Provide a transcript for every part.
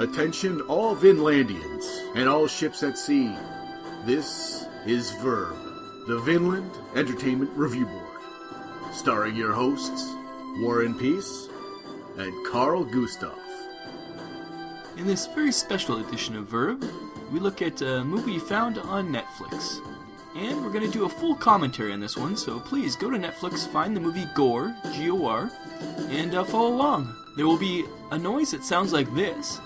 Attention all Vinnlandians and all ships at sea. This is Verb, the Vinnland Entertainment Review Board, starring your hosts, Warren Peace and Carl Gustav. In this very special edition of Verb, we look at a movie found on Netflix. And we're going to do a full commentary on this one, so please go to Netflix, find the movie Gore, G-O-R, and follow along. There will be a noise that sounds like this.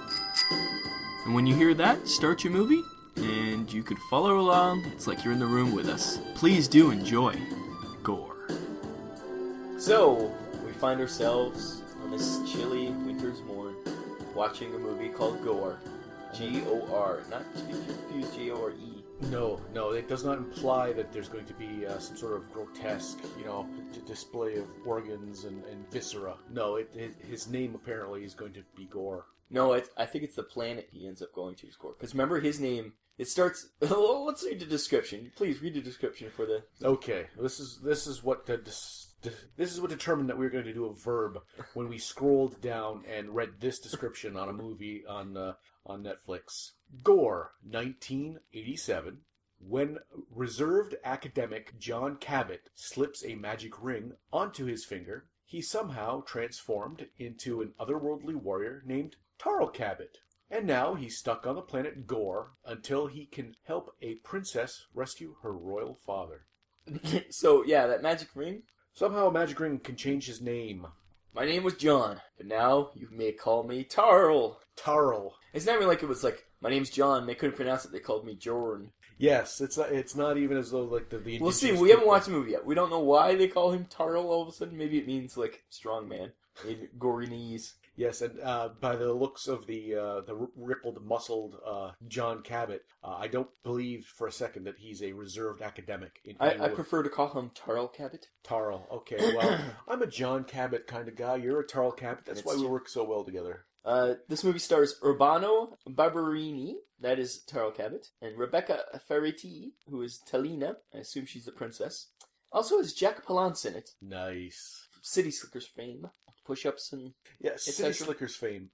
And when you hear that, start your movie, and you could follow along. It's like you're in the room with us. Please do enjoy Gore. So, we find ourselves on this chilly winter's morn, watching a movie called Gore. G-O-R, not to be confused G-O-R-E. No, it does not imply that there's going to be some sort of grotesque, display of organs and viscera. No, his name apparently is going to be Gore. No, I think it's the planet he ends up going to is Gore. Because remember, his name, it starts... Let's read the description. Please read the description for the... Okay, this is what determined that we were going to do a verb when we scrolled down and read this description on a movie on Netflix. Gore, 1987. When reserved academic John Cabot slips a magic ring onto his finger, he somehow transformed into an otherworldly warrior named Tarl Cabot. And now he's stuck on the planet Gore until he can help a princess rescue her royal father. So, yeah, that magic ring? Somehow a magic ring can change his name. My name was John, but now you may call me Tarl. Tarl. It's not even like it was like, my name's John, they couldn't pronounce it, they called me Jorn. Yes, it's not even as though like the We'll see, we haven't watched the movie yet. We don't know why they call him Tarl all of a sudden. Maybe it means like strong man, gory knees. Yes, and by the looks of the rippled, muscled John Cabot, I don't believe for a second that he's a reserved academic. I prefer to call him Tarl Cabot. Tarl, okay. Well, I'm a John Cabot kind of guy. You're a Tarl Cabot. That's why we work so well together. This movie stars Urbano Barberini, that is Tarl Cabot, and Rebecca Ferretti, who is Talina. I assume she's the princess. Also has Jack Palance in it. Nice. City Slickers fame. Push-ups and... Yeah, City Slickers fame.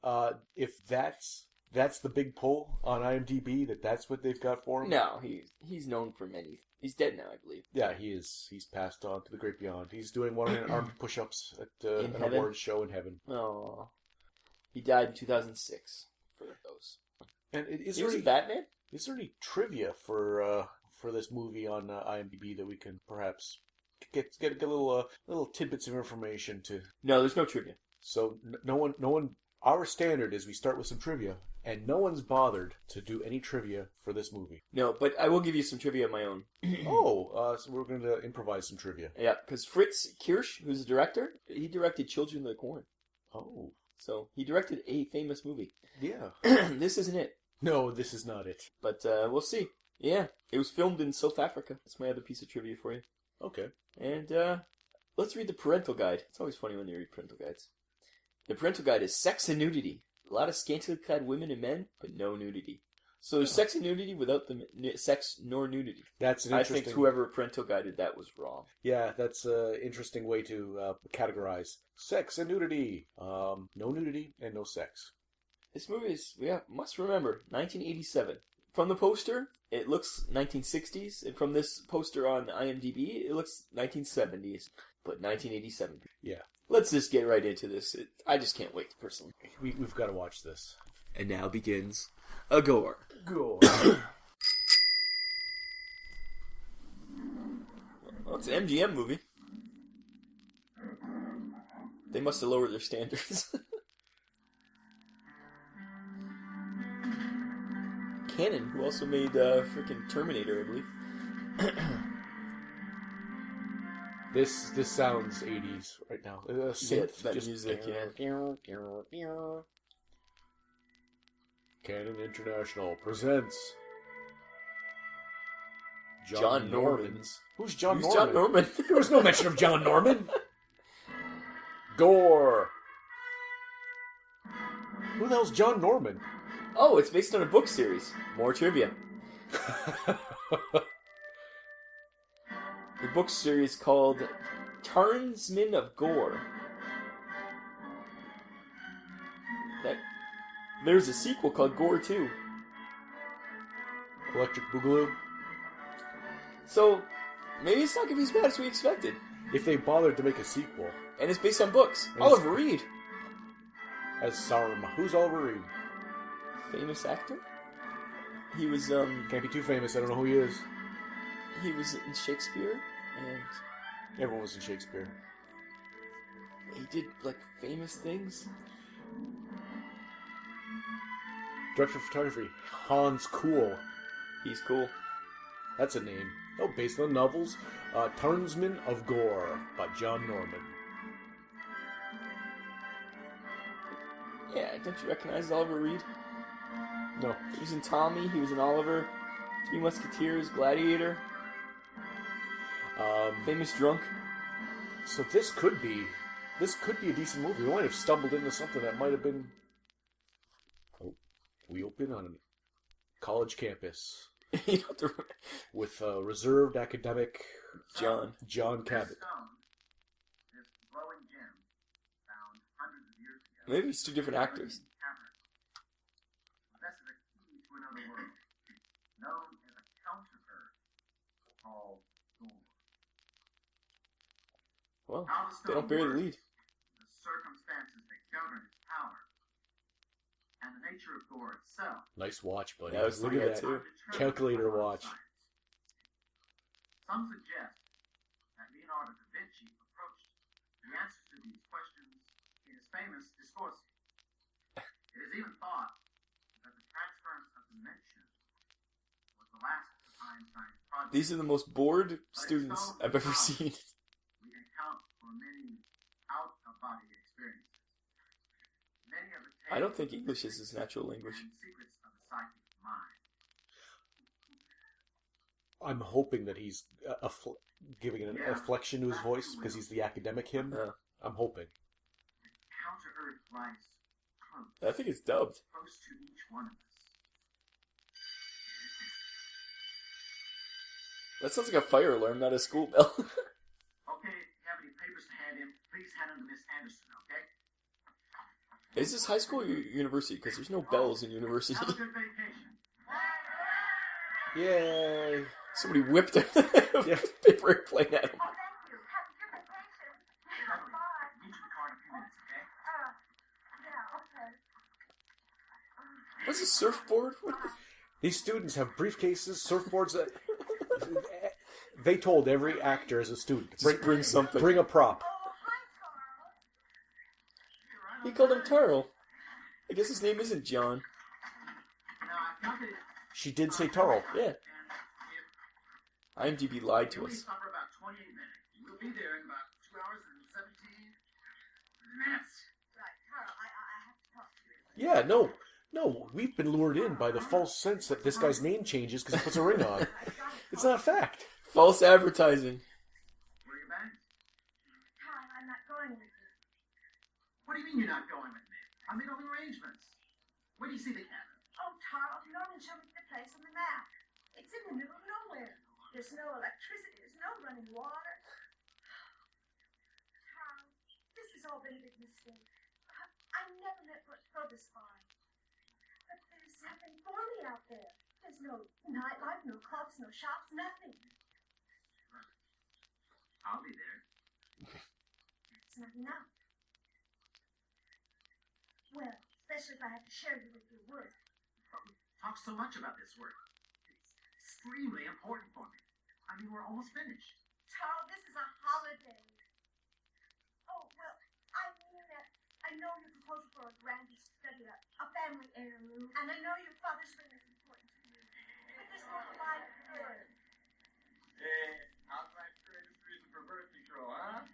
If that's the big pull on IMDb, that's what they've got for him? No, he's known for many... He's dead now, I believe. Yeah, he is. He's passed on to the great beyond. He's doing one-armed push-ups at an heaven? awards show in heaven. Oh. He died in 2006 for those. And he was a Batman? Is there any trivia for this movie on IMDb that we can perhaps get little tidbits of information to? No, there's no trivia. So no one. Our standard is we start with some trivia, and no one's bothered to do any trivia for this movie. No, but I will give you some trivia of my own. So we're going to improvise some trivia. Yeah, because Fritz Kirsch, who's the director, he directed Children of the Corn. Oh. So, he directed a famous movie. Yeah. This isn't it. No, this is not it. But, we'll see. Yeah, it was filmed in South Africa. That's my other piece of trivia for you. Okay. And, let's read the parental guide. It's always funny when you read parental guides. The parental guide is sex and nudity. A lot of scantily clad women and men, but no nudity. So there's sex and nudity without the sex nor nudity. That's an interesting... I think whoever parental guided that was wrong. Yeah, that's an interesting way to categorize sex and nudity. No nudity and no sex. This movie is, must remember, 1987. From the poster, it looks 1960s, and from this poster on IMDb, it looks 1970s. But 1987. Yeah. Let's just get right into this. I just can't wait, personally. We've got to watch this. And now begins a Gore. Gore. Well, it's an MGM movie. They must have lowered their standards. Cannon, who also made freaking Terminator, I believe. This sounds 80s right now. Synth, that just music, yeah. Canon International presents John Norman. Who's John Who's Norman? John Norman? There was no mention of John Norman. Gore. Who the hell's John Norman? Oh, it's based on a book series. More trivia. The book series called Tarnsmen of Gore. There's a sequel called Gore 2. Electric Boogaloo. So, maybe it's not going to be as bad as we expected. If they bothered to make a sequel. And it's based on books. And Oliver Reed. As Saruman. Who's Oliver Reed? Famous actor? He was, Can't be too famous, I don't know who he is. he was in Shakespeare, and Everyone was in Shakespeare. he did, like, famous things. Director of photography, Hans Kuhl. He's cool. That's a name. Oh, based on the novels, Tarnsman of Gore by John Norman. Yeah, don't you recognize Oliver Reed? No. He was in Tommy, he was in Oliver, Three Musketeers, Gladiator, Famous Drunk. So this could be a decent movie. We might have stumbled into something that might have been. Oh, we open on a college campus You know, the with reserved academic John. Cabot. This glowing gem, found hundreds of years ago, Maybe it's two different actors. possesses a key to another world, known as a counter-earth, called Thor. Well, How the they don't stone bury the works, lead. the circumstances that govern its power, and the nature of Thor itself. Nice watch, buddy. Yeah, I was Look thinking at that that too. are determined calculator by watch. science. Some suggest that Leonardo da Vinci approached the answers to these questions in his famous Discorsi. It is even thought that the transference of dimension was the last of Einstein's project. These are the most bored students I've ever seen. We can count for many out-of-body experiences. Many of the I don't think English is his natural language. and secrets of the psychic mind. I'm hoping that he's giving an inflection to his voice because he's the academic him. Yeah. I'm hoping. Counter-Earth lies close, I think it's dubbed. close to each one of us. That sounds like a fire alarm, not a school bell. Okay, if you have any papers to hand in, please hand them to Miss Anderson, okay? Is this high school or university? Because there's no bells in university. Have a good vacation. Yay! Somebody whipped a Yeah. paper airplane at him. Meet you in the car in a few minutes, okay? What's a surfboard? These students have briefcases, surfboards. They told every actor as a student, Just bring something. bring a prop. He called him Taro. I guess his name isn't John. Now, I counted, She did say Tarl. Yeah. and if IMDb lied you to only us. stop for about 28 minutes, we'll be there in about 2 hours and 17 minutes. Right, Carl, I have to talk to you. Yeah, no, we've been lured in by the false sense that this guy's name changes because he puts a ring on. It's not a fact. False advertising. Where are your bags? Carl, I'm not going with you. What do you mean you're not going with me? I made all the arrangements. Where do you see the cabin? Oh, Charles, Norman showed me the place on the map. It's in the middle of nowhere. There's no electricity. There's no running water. Charles, this has all been a big mistake. I never meant for it to go this far. But there's nothing for me out there. There's no nightlife, no clubs, no shops, nothing. I'll be there. It's not enough. Well, especially if I have to share you with your work. Talk so much about this work. It's extremely important for me. I mean, we're almost finished. Charles, this is a holiday. Oh, well, I mean that I know you're proposing for a grant to study a family heirloom, and I know your father's ring is important to you. But there's no life there. Hey, how's my greatest reason for birth control, huh?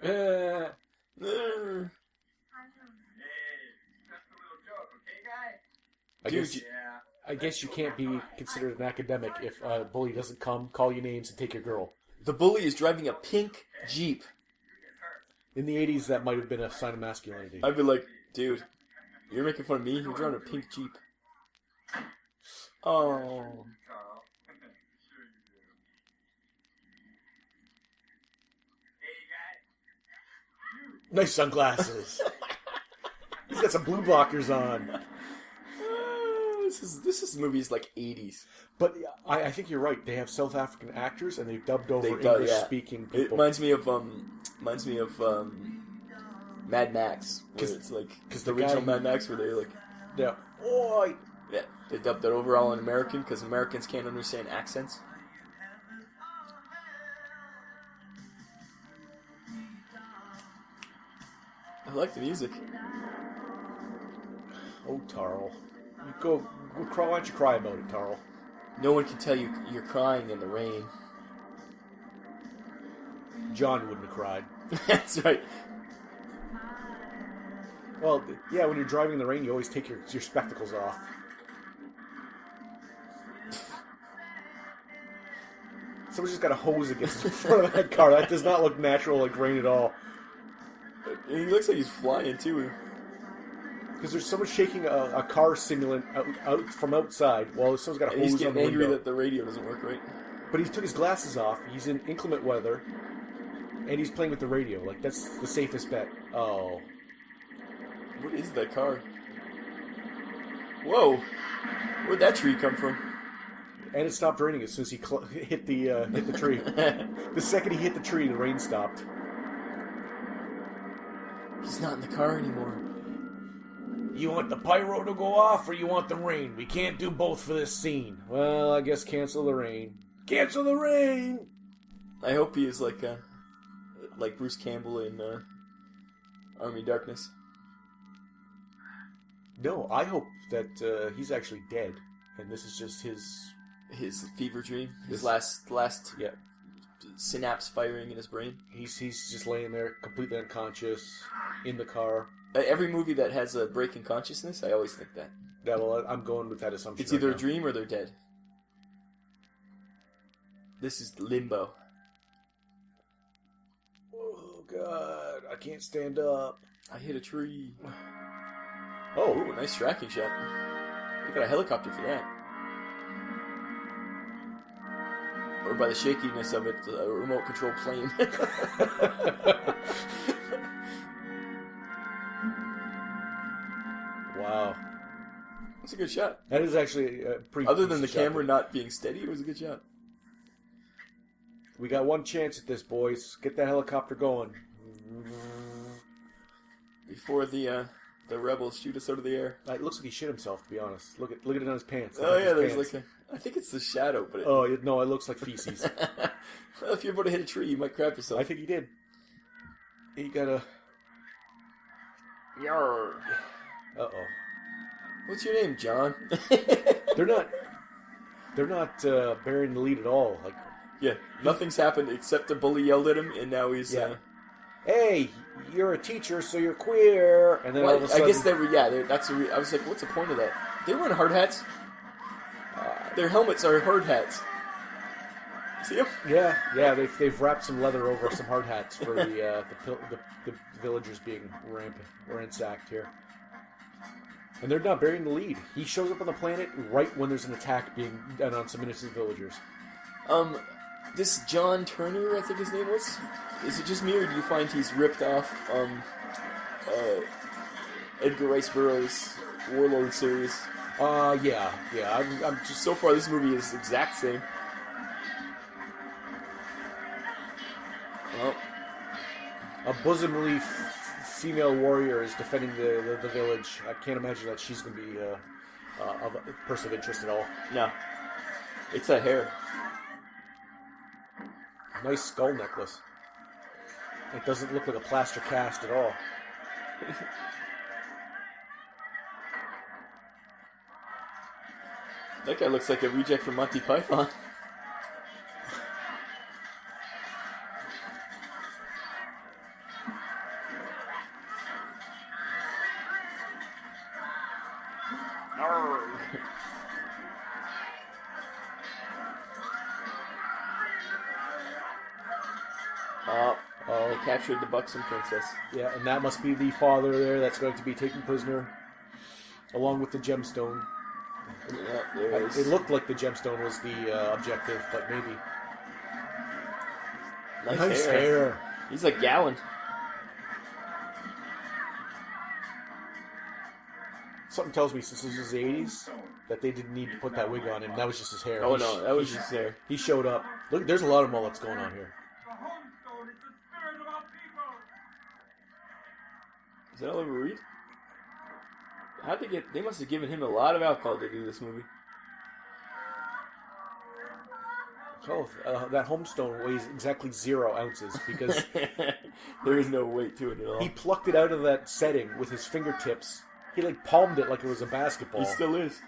Uh, I know. Hey, just a little joke, okay, guy? I guess you can't be considered an academic if a bully doesn't come, call you names, and take your girl. the bully is driving a pink Jeep. In the 80s, that might have been a sign of masculinity. I'd be like, dude, you're making fun of me? You're driving a pink Jeep. Oh. Carl. Sure you do. Hey, guy. Nice sunglasses. He's got some blue blockers on. This movie's like 80s. But I think you're right. They have South African actors, and they've dubbed over They dub, English-speaking It people. reminds me of Mad Max, where it's like the original Mad Max, where they're like, Yeah. Oi! yeah, they dubbed it over all in American because Americans can't understand accents. I like the music. Oh, Tarl. You go cry. Why don't you cry about it, Tarl? No one can tell you you're crying in the rain. John wouldn't have cried. That's right. Well, yeah, when you're driving in the rain, you always take your spectacles off. Someone's just got a hose against the front of that car. That does not look natural like rain at all. He looks like he's flying too. Because there's someone shaking a car simulant out from outside while someone's got a And hose he's on getting the angry window. that the radio doesn't work right. But he took his glasses off. He's in inclement weather, and he's playing with the radio. Like, that's the safest bet. Oh. What is that car? Whoa! Where'd that tree come from? And it stopped raining as soon as he hit the tree. The second he hit the tree, the rain stopped. He's not in the car anymore. You want the pyro to go off, or you want the rain? We can't do both for this scene. Well, I guess cancel the rain. Cancel the rain! I hope he is like Bruce Campbell in Army of Darkness. No, I hope that he's actually dead, and this is just His fever dream, his His- last yeah. synapse firing in his brain. He's just laying there, completely unconscious, in the car. Every movie that has a break in consciousness, I always think that. Yeah, well, I'm going with that assumption. It's either right a dream or they're dead. This is limbo. now. Oh God, I can't stand up. I hit a tree. Oh, Ooh, nice tracking shot. They got a helicopter for that. Or by the shakiness of it, a remote control plane. wow. That's a good shot. That is actually a pretty. Other than the decent shot. camera not being steady, it was a good shot. We got one chance at this, boys. Get that helicopter going. Before the rebels shoot us out of the air. It looks like he shit himself, to be honest. Look at it on his pants. Oh Look at yeah, his there's pants. I think it's the shadow, but Oh no, it looks like feces. well, if you're about to hit a tree, you might crap yourself. I think he did. He got a. Yarr. Uh-oh. What's your name, John? They're not bearing the lead at all. Like, yeah, nothing's happened except the bully yelled at him, and now he's. Yeah. Hey, you're a teacher, so you're queer. And then all of a sudden, I guess they were. Yeah, I was like, what's the point of that? They weren't hard hats. Their helmets are hard hats. See them? yeah, they've wrapped some leather over some hard hats for the villagers being ransacked here. And they're not bearing the lead. He shows up on the planet right when there's an attack being done on some innocent villagers. This John Turner, I think his name was. Is it just me, or do you find he's ripped off Edgar Rice Burroughs' Warlord series? Yeah. I'm just so far this movie is exact same. Well, A bosomly female warrior is defending the village. I can't imagine that she's going to be a person of interest at all. no, it's a hair. Nice skull necklace. It doesn't look like a plaster cast at all. That guy looks like a reject from Monty Python. They captured the buxom princess. Yeah, and that must be the father there that's going to be taken prisoner, along with the gemstone. Yeah, there it is. It looked like the gemstone was the objective, but maybe. Nice hair. He's like Gowan. Something tells me since this was the 80s that they didn't need to put that wig on him. That was just his hair. Oh no, that was just there. He showed up. Look, there's a lot of mullets going on here. The Homestone is the spirit of our people. Is that Oliver Reed? How'd they get? They must have given him a lot of alcohol to do this movie. Oh, that Homestone weighs exactly 0 ounces because There is no weight to it at all. he plucked it out of that setting with his fingertips. He like palmed it like it was a basketball. He still is.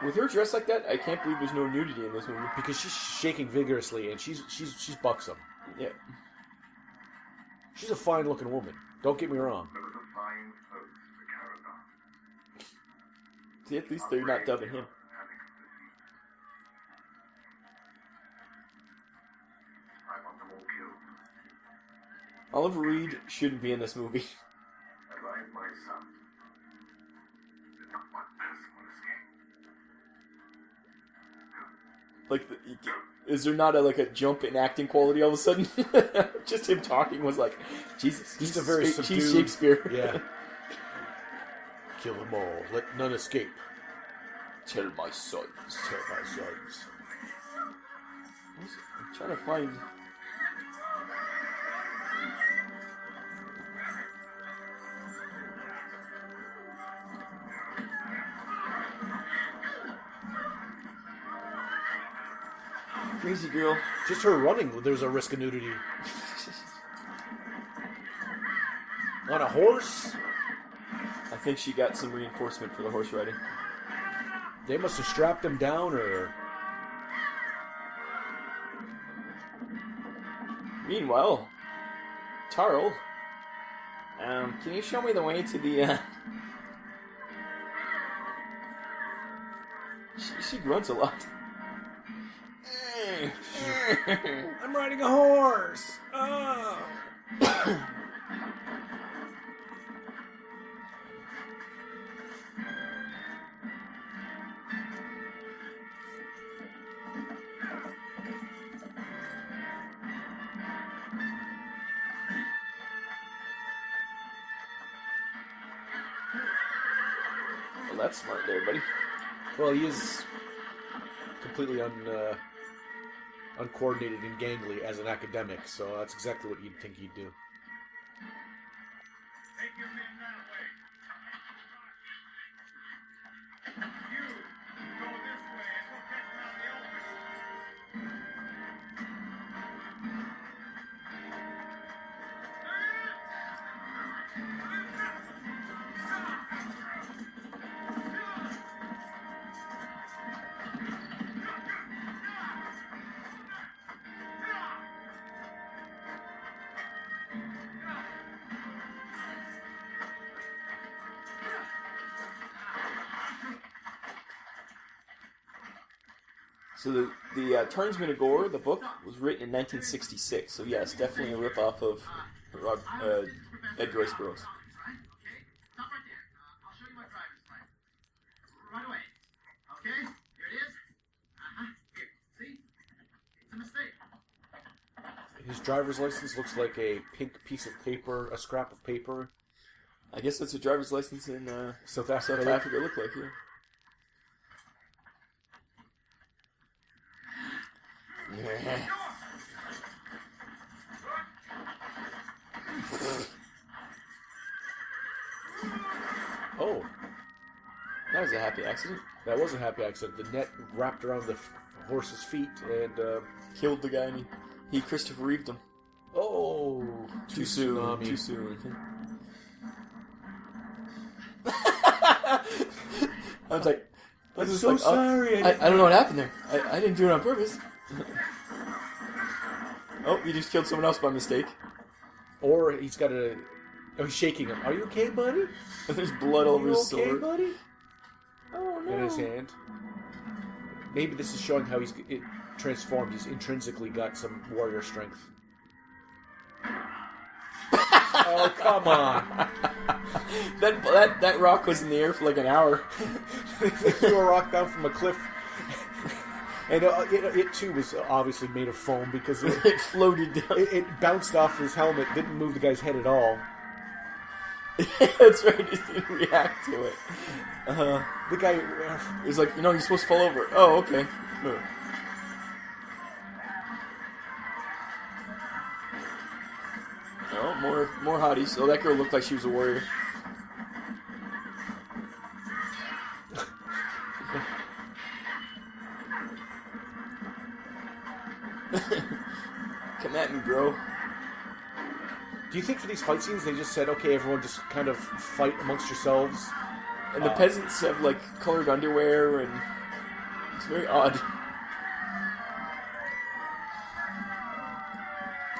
With her dressed like that, I can't believe there's no nudity in this movie. Because she's shaking vigorously and she's buxom. Yeah. She's a fine looking woman. Don't get me wrong. There was a fine folk, the caravan. See, at least they're not dubbing him. I want them all killed. Oliver Reed shouldn't be in this movie. Advise my son that not one person will escape. Is there not a jump in acting quality all of a sudden? Just him talking was like, Jesus. He's a very He's subdued... Shakespeare. Yeah. Kill them all. Let none escape. Tell my sons. Tell my sons. I'm trying to find... Crazy girl. Just her running, there's a risk of nudity. On a horse? I think she got some reinforcement for the horse riding. They must have strapped him down, or... Meanwhile, Tarl, can you show me the way to the, She grunts a lot. I'm riding a horse! Oh! Well, that's smart there, buddy. Well, he is completely uncoordinated and gangly as an academic, so that's exactly what you'd think he'd do. Take your men that way. You go this way and we'll catch them out in the open. So the Turnsman of Gore, the book, was written in 1966. So yes, definitely a ripoff of Edgar Rice Burroughs. Right? Okay. Stop right there. I'll show you my driver's license. Right away. Okay. Here it is. Here. See? It's a mistake. His driver's license looks like a pink piece of paper, a scrap of paper. I guess that's a driver's license in South Africa. South Africa look like, yeah. Oh, That was a happy accident. that was a happy accident. The net wrapped around the horse's feet, and Killed the guy and he Christopher Reeved him. oh, Too soon. tsunami. Too soon. I was like, I'm so sorry. I don't know what happened there. I didn't do it on purpose. Oh, you just killed someone else by mistake. Or he's got a. Oh, he's shaking him. Are you okay, buddy? There's blood all over You his okay, sword. buddy? Oh no. In his hand. Maybe this is showing how he's transformed. He's intrinsically got some warrior strength. Oh, come on. That rock was in the air for like an hour. They threw a rock down from a cliff. And it too was obviously made of foam because It floated down. it bounced off his helmet, didn't move the guy's head at all. That's right, he didn't react to it. The guy... He's like, you're supposed to fall over. Oh, okay. Oh, more hotties. Oh, that girl looked like she was a warrior. Come at me, bro. Do you think for these fight scenes they just said, okay, everyone just kind of fight amongst yourselves? And the peasants have, like, colored underwear, and it's very odd.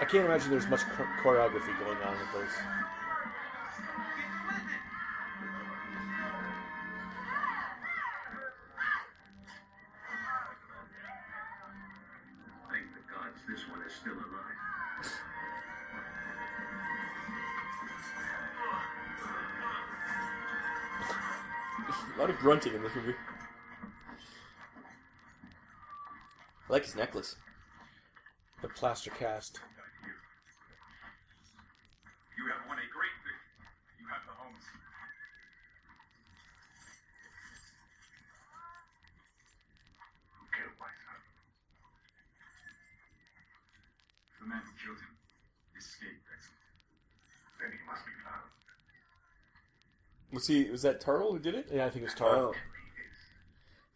I can't imagine there's much choreography going on with those. Thank the gods this one is still alive. A lot of grunting in this movie. I like his necklace. The plaster cast. You have won a great victory. You have the homes. Who killed my son? The man who killed him escaped, Excellent. Then he must be found. Was that Tarl who did it? Yeah, I think it was Taro. Oh.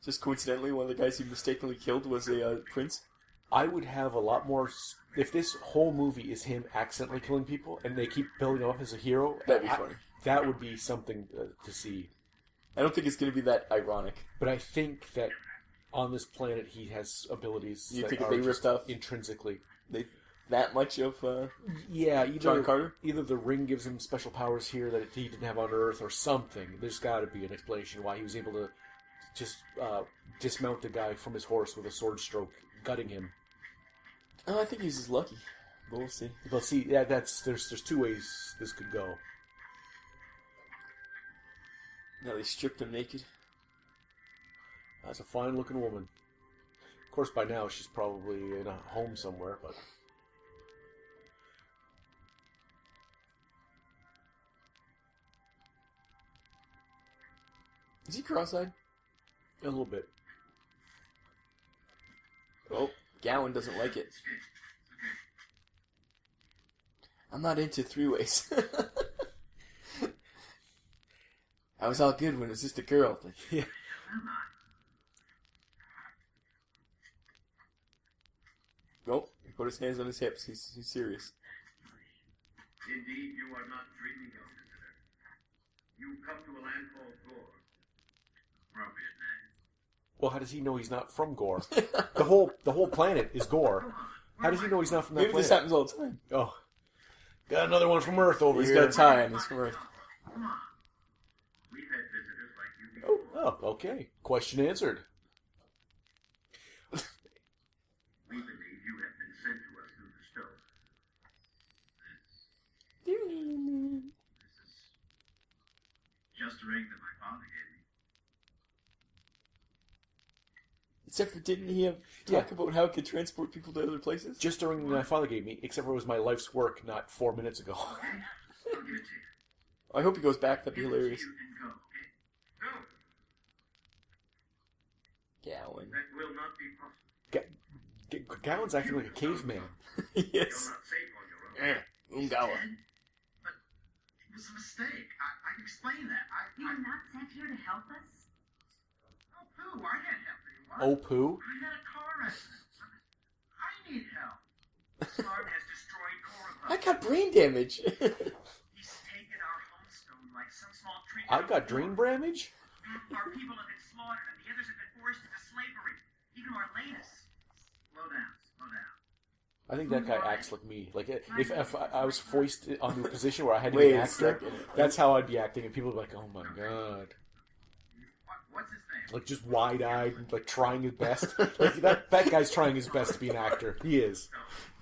Just coincidentally, one of the guys he mistakenly killed was a prince. I would have a lot more... If this whole movie is him accidentally killing people, and they keep building him up as a hero... That'd be funny. That would be something to see. I don't think it's going to be that ironic. But I think that on this planet he has abilities You that think are they ripped just off intrinsically... that much of Yeah, John Carter? Either the ring gives him special powers here that he didn't have on Earth, or something. There's got to be an explanation why he was able to just dismount the guy from his horse with a sword stroke, gutting him. Oh, I think he's just lucky. But we'll see. But see, yeah, there's two ways this could go. Now they stripped him naked. That's a fine-looking woman. Of course, by now she's probably in a home somewhere, but... Is he cross-eyed? A little bit. Oh, Gowan doesn't like it. I'm not into three-ways. I was all good when it was just a girl. Yeah. Oh, he put his hands on his hips. He's serious. Indeed, you are not dreaming, young visitor. You come to a land called Gore. Appropriate name. Well, how does he know he's not from Gore? the whole planet is Gore. How does he know he's not from that Maybe planet? this happens all the time. Oh. Got another one from Earth over He's here. got time. He's from Earth. Come on. We've had visitors like you before. Oh, okay. Question answered. We believe you have been sent to us through the stone. This is just a ring that my father gave me. Except for, didn't he have talk about how it could transport people to other places? Just during my father gave me, except for it was my life's work, not 4 minutes ago. I'll give it to you. I hope he goes back. That'd be Give it to hilarious. you and go, okay? Go. Gowan. That will not be possible. Gowan's acting like a caveman. Yes. You're not safe on your own. He's Ungawa. dead, but it was a mistake. I can explain that. You were not sent here to help us? Oh, Pooh, I can't help anyone. Oh, poo? I had a car accident. I need help. Storm has destroyed Korra. I got brain damage. He's taken our homestone like some small treat. I've got dream damage? Our people have been slaughtered and the others have been forced into slavery. Even our latest. Slow down, slow down. I think that guy acts like me. Like, if I was foisted onto a position where I had to Wait be an a actor, second. that's how I'd be acting, and people would be like, oh my god. What's his name? Like, just wide-eyed, like, trying his best. Like, that guy's trying his best to be an actor. He is.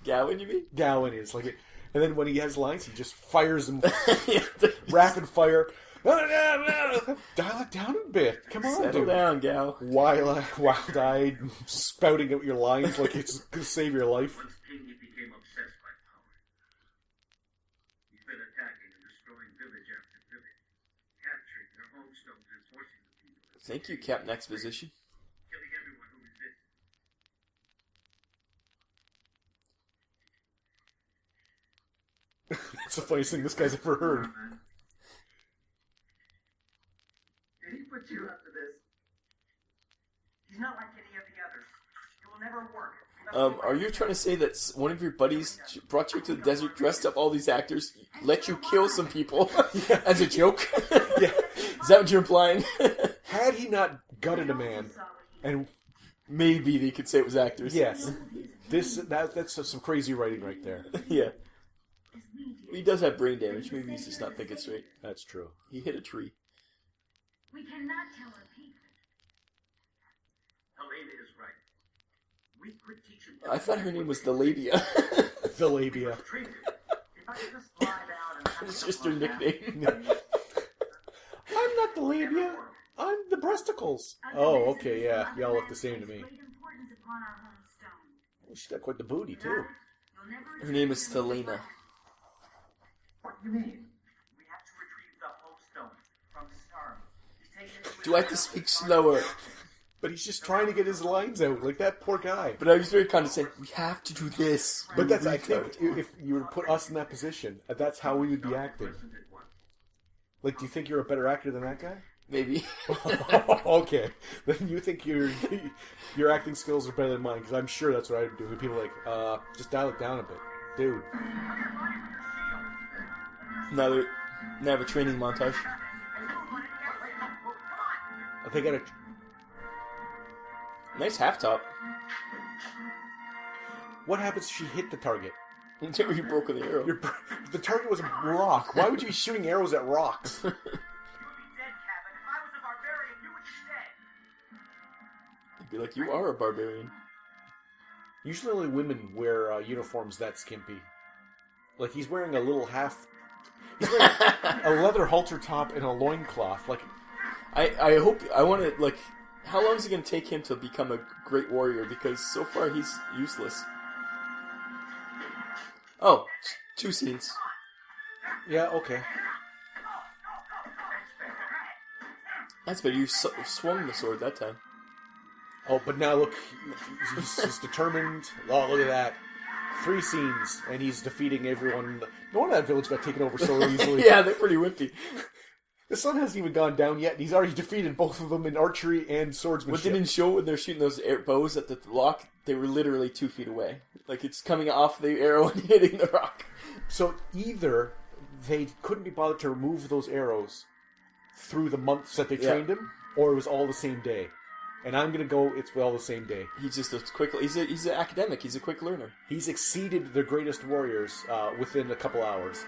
Gowan, you mean? Gowan is. Like, and then when he has lines, he just fires them Yeah, rapid fire. Dial it down a bit. Come on, settle dude. down, Gal. Wild-eyed, spouting out your lines like it's going to save your life. Once king, he became obsessed by power. He's been attacking and destroying village after Thank you, Captain Exposition. killing everyone who resists. It's the funniest thing this guy's ever heard. Did he put you up to this? He's not like any of the others. It will never work. Are you trying to say that one of your buddies brought you to the desert, dressed up all these actors, let you kill some people as a joke? Yeah. Is that what you're implying? Had he not gutted a man, and Maybe they could say it was actors. yes, that's some crazy writing right there. Yeah. He does have brain damage. Maybe he's just not thinking straight. That's true. He hit a tree. We cannot tell our people. Helena is right. We could teach him. I thought her name was the Labia. The labia. Treat it. If I could just lie down and It's just her nickname. I'm not the labia. I'm the breasticles. Oh, okay, yeah. Y'all look the same to me. Great importance upon our home stone. Oh, she's got quite the booty, too. You'll never Her name is Selena. What do you mean? We have to retrieve the whole stone from the star. He's taken it with Do I have to speak slower? But he's just trying to get his lines out, like that poor guy. But I was very condescending. We have to do this. But that's, I Retard. think, if you were to put us in that position, that's how we would be acting. Like, do you think you're a better actor than that guy? Maybe. Okay. Then you think your acting skills are better than mine, because I'm sure that's what I would do. People are like, just dial it down a bit. Dude. Now they have a training montage. They got a... Nice half top. What happens if she hit the target? Until you broke with the arrow. The target was a rock. Why would you be shooting arrows at rocks? You would be dead, Captain. If I was a barbarian, you would be dead. You'd be like, you are a barbarian. Usually only women wear uniforms that skimpy. Like, he's wearing a little half... He's wearing a leather halter top and a loincloth. Like, I hope... I want to, like... How long is it going to take him to become a great warrior? Because so far he's useless. Oh, 2 scenes. yeah, okay. That's better. You swung the sword that time. Oh, but now look, he's determined. Oh, look at that. 3 scenes, and he's defeating everyone. No wonder that village got taken over so easily. Yeah, they're pretty wimpy. The sun hasn't even gone down yet, and he's already defeated both of them in archery and What swordsmanship. didn't show when they're shooting those bows at the lock, they were literally 2 feet away. Like, it's coming off the arrow and hitting the rock. So either they couldn't be bothered to remove those arrows through the months that they trained him, or it was all the same day. And I'm gonna go, it's all the same day. He's just a quick... He's an academic. He's a quick learner. He's exceeded the greatest warriors within a couple hours.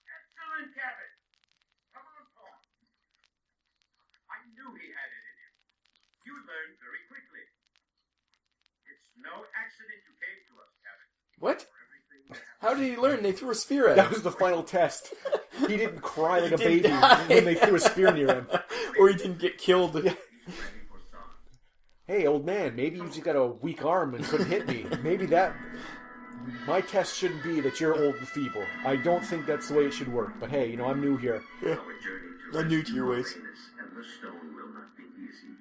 Excellent, Captain. Come on, Paul. I knew he had it in him. You learned very quickly. It's no accident you came to us, Captain. What? For everything How did he learn? They threw a spear at That him. was the final test. He didn't cry like a didn't baby die. when they threw a spear near him. Or he didn't get killed. ready for some. Hey, old man, maybe you just got a weak arm and couldn't hit me. Maybe that... My test shouldn't be that you're old and feeble. I don't think that's the way it should work. But hey, I'm new here. Yeah. Our journey to I'm new to your ways. Uranus and the stone will not be easy.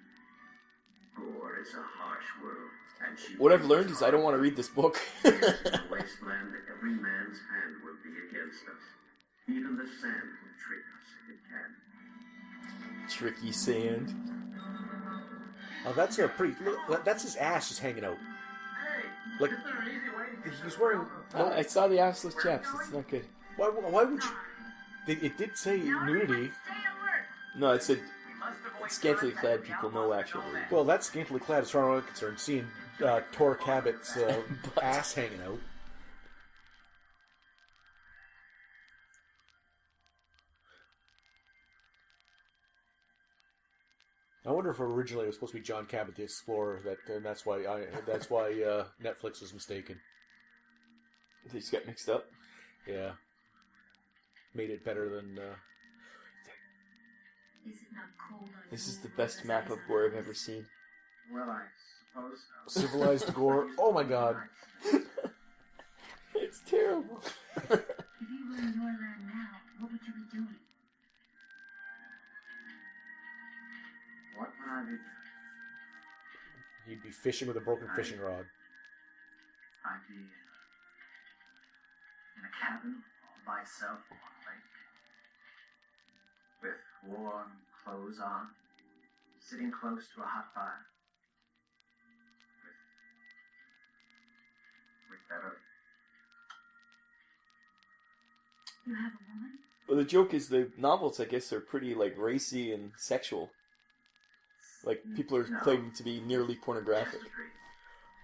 Gore is a harsh world, and she What I've learned is I don't want to read this book. In the wasteland, every man's hand will be against us. Even the sand will trick us if it can. Tricky sand. Oh, that's a pretty... Look, that's his ass just hanging out. Hey, Like, is there an easy way to he's wearing... I saw the assless chaps. It's not good. Why would you... It did say nudity. Stay alert. No, it said We must avoid scantily contact clad with people, the no outlaws actual and all reason. that. Well, that's scantily clad as far as I'm concerned. Seeing Tor Cabot's ass hanging out. I wonder if originally it was supposed to be John Cabot the Explorer, and that's why Netflix was mistaken. They just got mixed up. Yeah, made it better than. Is it not cold on This is you the best as map ice of war I've mountains? ever seen. Well, I suppose so. Civilized gore. Oh my god. It's terrible. If you were in your land now, what would you be doing? What would I be doing? He'd be fishing with a broken fishing rod. I'd be in a cabin all by myself on a lake, with warm clothes on, sitting close to a hot fire, with Beverly. You have a woman? Well, the joke is the novels, I guess, are pretty, like, racy and sexual. Like, people are claiming to be nearly pornographic. Just a dream.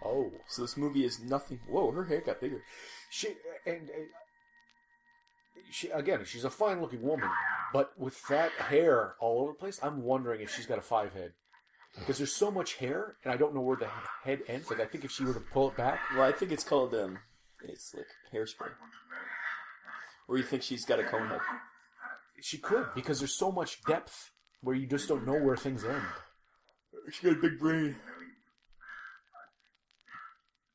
Oh. So this movie is nothing... Whoa, her hair got bigger. She she's a fine-looking woman, but with that hair all over the place, I'm wondering if she's got a 5 head. Because there's so much hair, and I don't know where the head ends. Like, I think if she were to pull it back... Well, I think it's called, it's like hairspray. Or you think she's got a cone head? She could, because there's so much depth where you just don't know where things end. She got a big brain.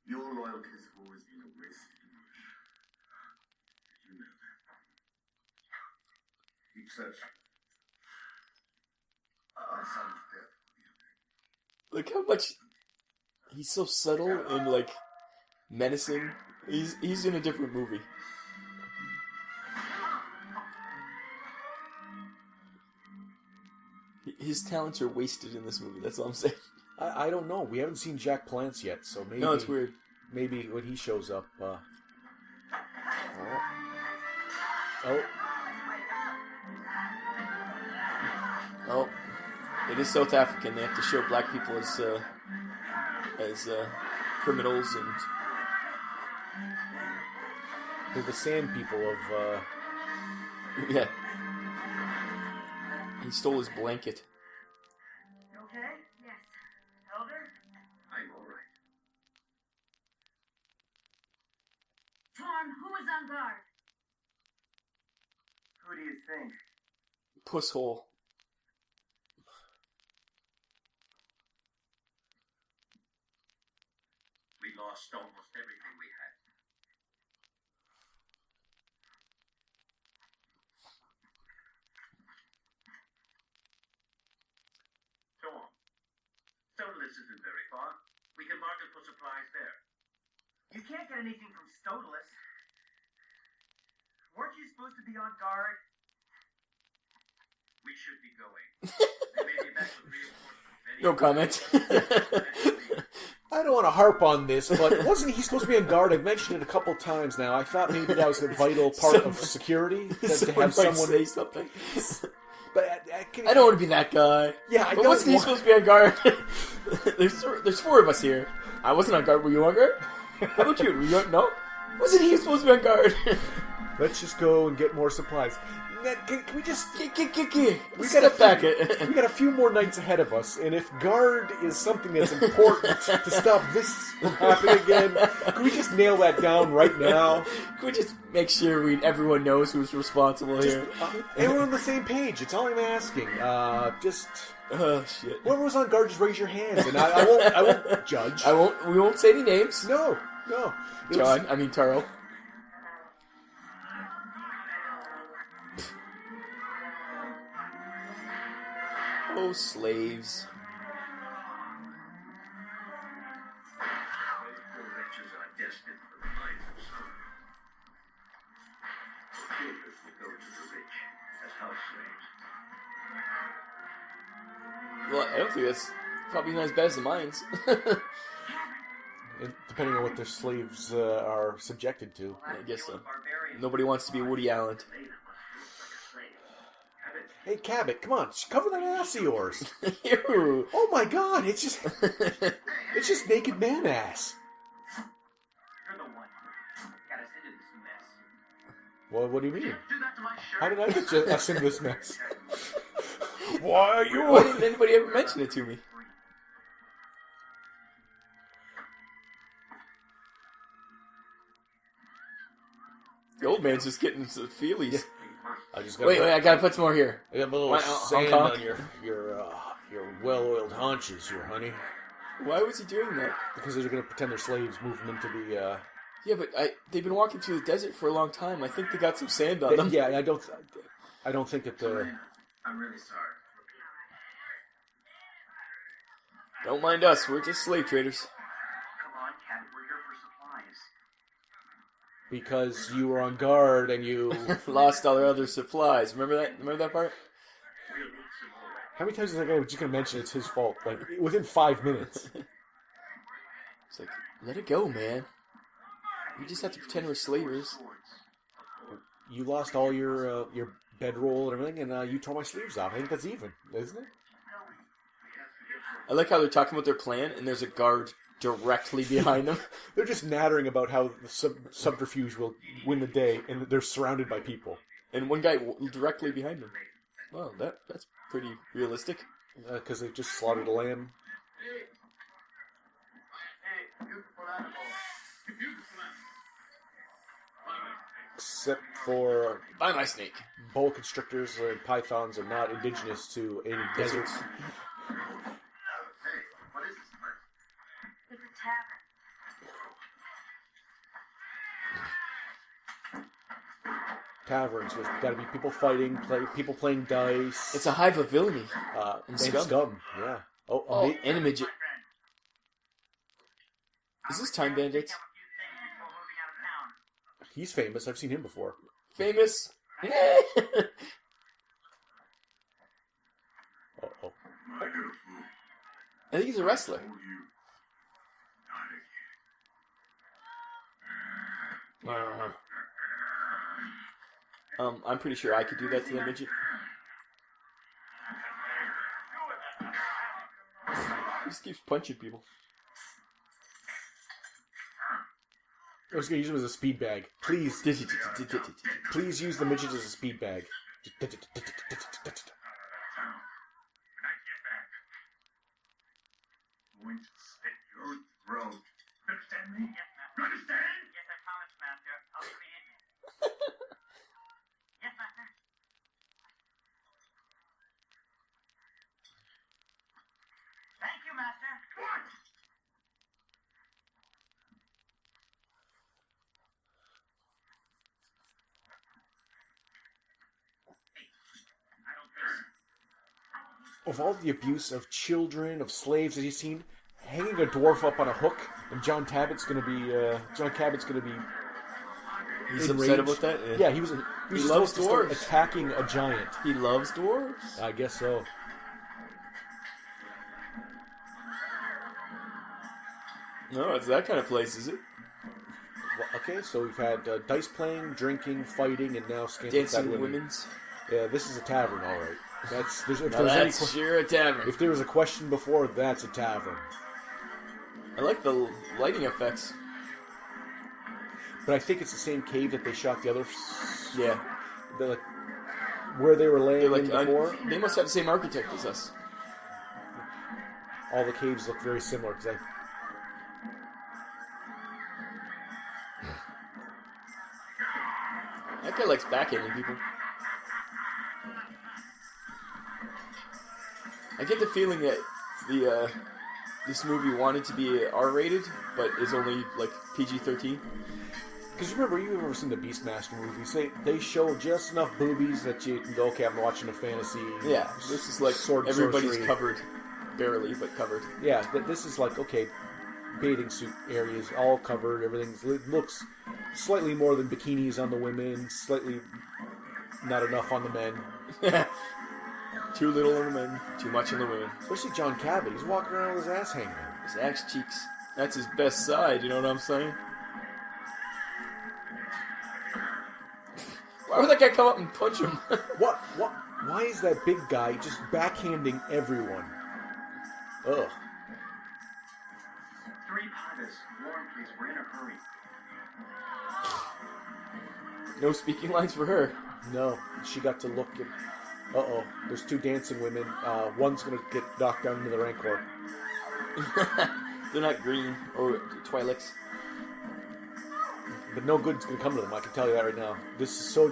Your loyalty has always been a waste in English. You know that. Each such my son's death will be Look how much... He's so subtle and, like, menacing. He's in a different movie. His talents are wasted in this movie, that's all I'm saying. I don't know. We haven't seen Jack Palance yet, so maybe... No, it's weird. Maybe when he shows up... Oh. Oh, it is South African. They have to show black people as criminals, and They're the sand people of... yeah. He stole his blanket. You okay? Yes. Elder? I'm all right. Torn, who is on guard? Who do you think? Puss hole. We lost almost everything we had. Tom, Stodeless isn't very far. We can market for supplies there. You can't get anything from Stodeless. Weren't you supposed to be on guard? We should be going. They may be back with reinforcements. No comment. I don't want to harp on this, but wasn't he supposed to be on guard? I've mentioned it a couple times now. I thought maybe that was a vital part of security. To have someone say something. But I don't want to be that guy. Yeah, I But don't wasn't he want- supposed to be on guard? there's 4 of us here. I wasn't on guard. Were you on guard? How about you? Were you on... No? Wasn't he supposed to be on guard? Let's just go and get more supplies. Can we just... We We got got a a back we it. got a few more nights ahead of us, and if guard is something that's important to stop this from happening again, can we just nail that down right now? Can we just make sure everyone knows who's responsible here? And we're on the same page. It's all I'm asking. Just Oh shit! whoever was on guard, just raise your hands, and I won't judge. We won't say any names. No. It was- John, I mean Taro. Oh, slaves. The wretches are destined for the mines of summer. Children will go to the rich as house slaves. Well, I don't think that's probably not as bad as the mines. Depending on what their slaves are subjected to. I guess so. Barbarians. Nobody wants to be Woody Allen. Later must look like a slave. Cabot, Hey, Cabot, come on, cover that ass of yours. Ew. Oh my God, it's just naked man ass. You're the one. Got us into this mess. Well, what do you mean? do that to my shirt. How did I get us in this mess? Why are you? Why didn't anybody ever mention it to me? The old man's just getting some feelies. I just got Wait, I gotta put some more here. I got a little Why, sand Hong Kong? on your well-oiled haunches here, honey. Why was he doing that? Because they're going to pretend they're slaves, move them into the... Yeah, but they've been walking through the desert for a long time. I think they got some sand on them. Yeah, I don't think that the... I'm really sorry. Don't mind us. We're just slave traders. Come on, Cat. We're here for supplies. Because you were on guard and you... Lost all their other supplies. Remember that? Remember that part? We need some more. How many times is that guy just going to mention it's his fault? Like, within 5 minutes. It's like, let it go, man. We just have to pretend we're slavers. You lost all your bedroll and everything, and you tore my sleeves off. I think that's even, isn't it? I like how they're talking about their plan, and there's a guard directly behind them. They're just nattering about how the subterfuge will win the day, and they're surrounded by people. And one guy directly behind them. Well, that's pretty realistic. Because they've just slaughtered a lamb. Hey, beautiful animal. Beautiful animal. Except for Buy my snake. boa constrictors and pythons are not indigenous to any deserts. Hey, what is this place? It's a tavern. Taverns, there's got to be people fighting, people playing dice. It's a hive of villainy. And scum. scum, yeah. Oh, and a midget. Is this Time Bandits? He's famous. I've seen him before. Famous? Uh-oh. I think he's a wrestler. I'm pretty sure I could do that to the midget. He just keeps punching people. I was going to use him as a speed bag. Please. Please use the midget as a speed bag. When I get back, I'm going to slit your throat. Understand me? Yes, Master. Understand? Yes, I promise, Master. I'll do it. Yes, Master. Thank you, Master. What? I don't think so. Of all the abuse of children, of slaves that he's seen, hanging a dwarf up on a hook, and John Cabot's going to be He's enraged. upset about that? Yeah, he was He supposed loves to start dwarves. attacking a giant. He loves dwarves? I guess so. No, it's that kind of place, is it? Well, okay, so we've had dice playing, drinking, fighting, and now scandal Dancing women. women's? Yeah, this is a tavern, all right. That's sure a tavern. If there was a question before, that's a tavern. I like the lighting effects. But I think it's the same cave that they shot the other. Yeah. Like, where they were laying They're in like, before. they must have the same architect as us. All the caves look very similar because That guy likes backhanding people. I get the feeling that this movie wanted to be R-rated, but is only like PG-13. Because remember, you've ever seen the Beastmaster movies? They show just enough boobies that you can go, okay, I'm watching a fantasy. Yeah, this is like sword everybody's sorcery. covered, barely, but covered. Yeah, this is like, okay, bathing suit areas all covered. Everything looks slightly more than bikinis on the women, slightly not enough on the men. Too little on the men, too much on the women. Especially John Cabot. He's walking around with his ass hanging out. His axe cheeks. That's his best side, you know what I'm saying? Why would that guy come up and punch him? What? Why is that big guy just backhanding everyone? Ugh. 3 pilots. Warren, please. We're in a hurry. No speaking lines for her. No, she got to look at... Uh-oh, there's 2 dancing women. One's gonna get knocked down into the Rancor. They're not green or Twi'leks. But no good's gonna come to them, I can tell you that right now. This is so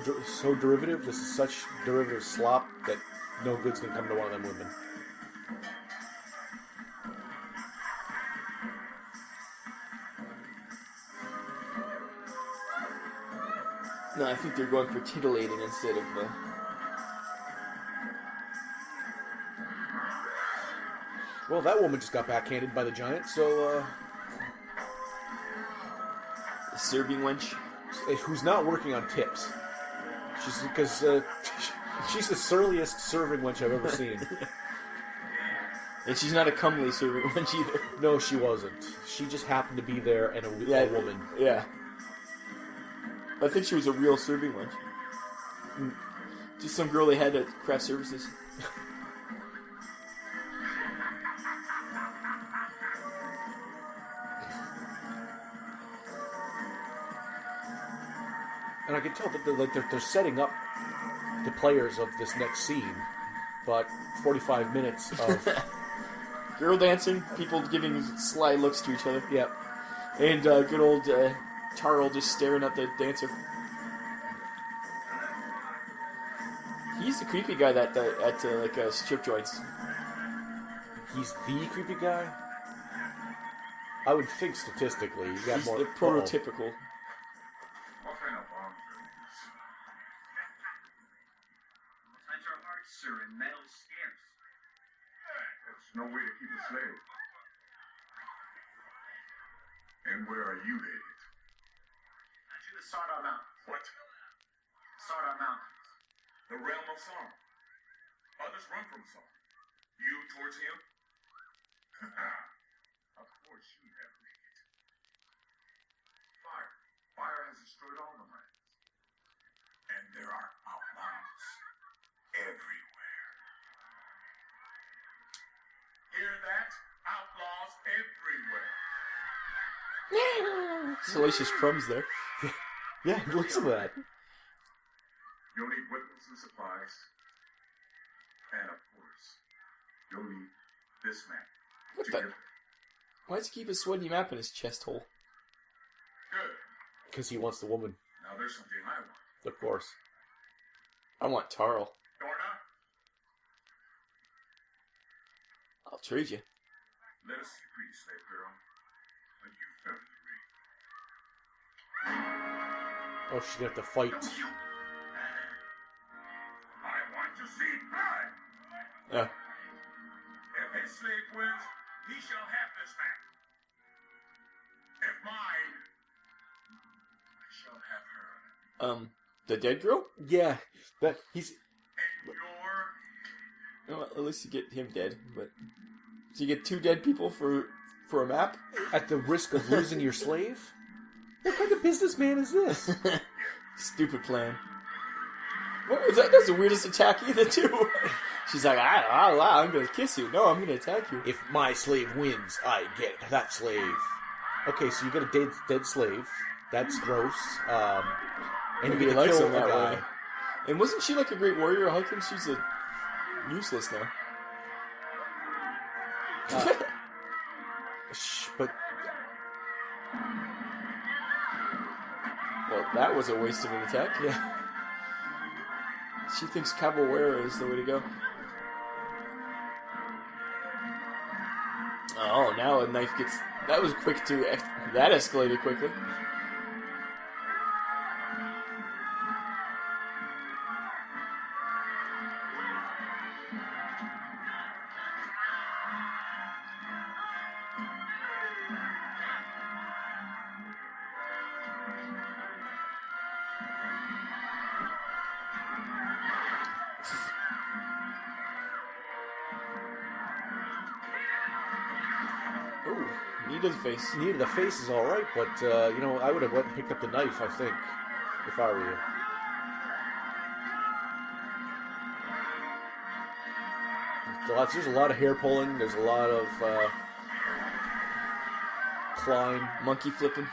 derivative, this is such derivative slop that no good's gonna come to one of them women. No, I think they're going for titillating instead of. Well, that woman just got backhanded by the giant, so Serving wench. who's not working on tips? She's the surliest serving wench I've ever seen. And she's not a comely serving wench either. No, she wasn't. She just happened to be there and a woman. Yeah. I think she was a real serving wench. Just some girl they had at craft services. And I can tell that they're setting up the players of this next scene, but 45 minutes of Girl dancing, people giving sly looks to each other. Yep. And good old Tarl just staring at the dancer. He's the creepy guy that at strip joints. He's the creepy guy? I would think statistically you got He's more. the prototypical. What kind of bombs are these? Besides our hearts, sir, and metal scarce. That's no way to keep a slave. And where are you headed? To the Sardar Mountains. What? Sardar Mountains. The realm of Sar. Others run from Sar. You towards him? Of course you have made it. Fire has destroyed all the lands. And there are outlaws everywhere. Hear that? Outlaws everywhere. Salacious crumbs there. Yeah, listen to that. You'll need weapons and supplies. And of course, you'll need this map. What the? Why does he keep a sweaty map in his chest hole? Good. Because he wants the woman, Now there's something I want. of course. I want Tarl. Dorna, I'll trade you. let us see, pretty slave girl. Are you found the ring? Oh, she's gonna have to fight. Don't you? I want to see blood. Yeah. If his slave wins, he shall have this map. If mine, I shall have her. The dead girl? Yeah, that he's. And your Well, at least you get him dead, but so you get two dead people for a map? At the risk of losing your slave? What kind of businessman is this? Stupid plan. What was that? That's the weirdest attack either, too. She's like, I'm gonna kiss you. No, I'm gonna attack you. If my slave wins, I get that slave. Okay, so you got a dead slave. That's gross. And Maybe you he get to likes kill him a that guy. way. And wasn't she like a great warrior? How come she's useless now? But Well, that was a waste of an attack. yeah, She thinks capoeira is the way to go. Oh, now a knife gets... That was quick too. That escalated quickly. Ooh, knee to the face. knee to the face is all right, but I would have went and picked up the knife. I think, if I were you. There's a lot of hair pulling. There's a lot of climb. Monkey flipping.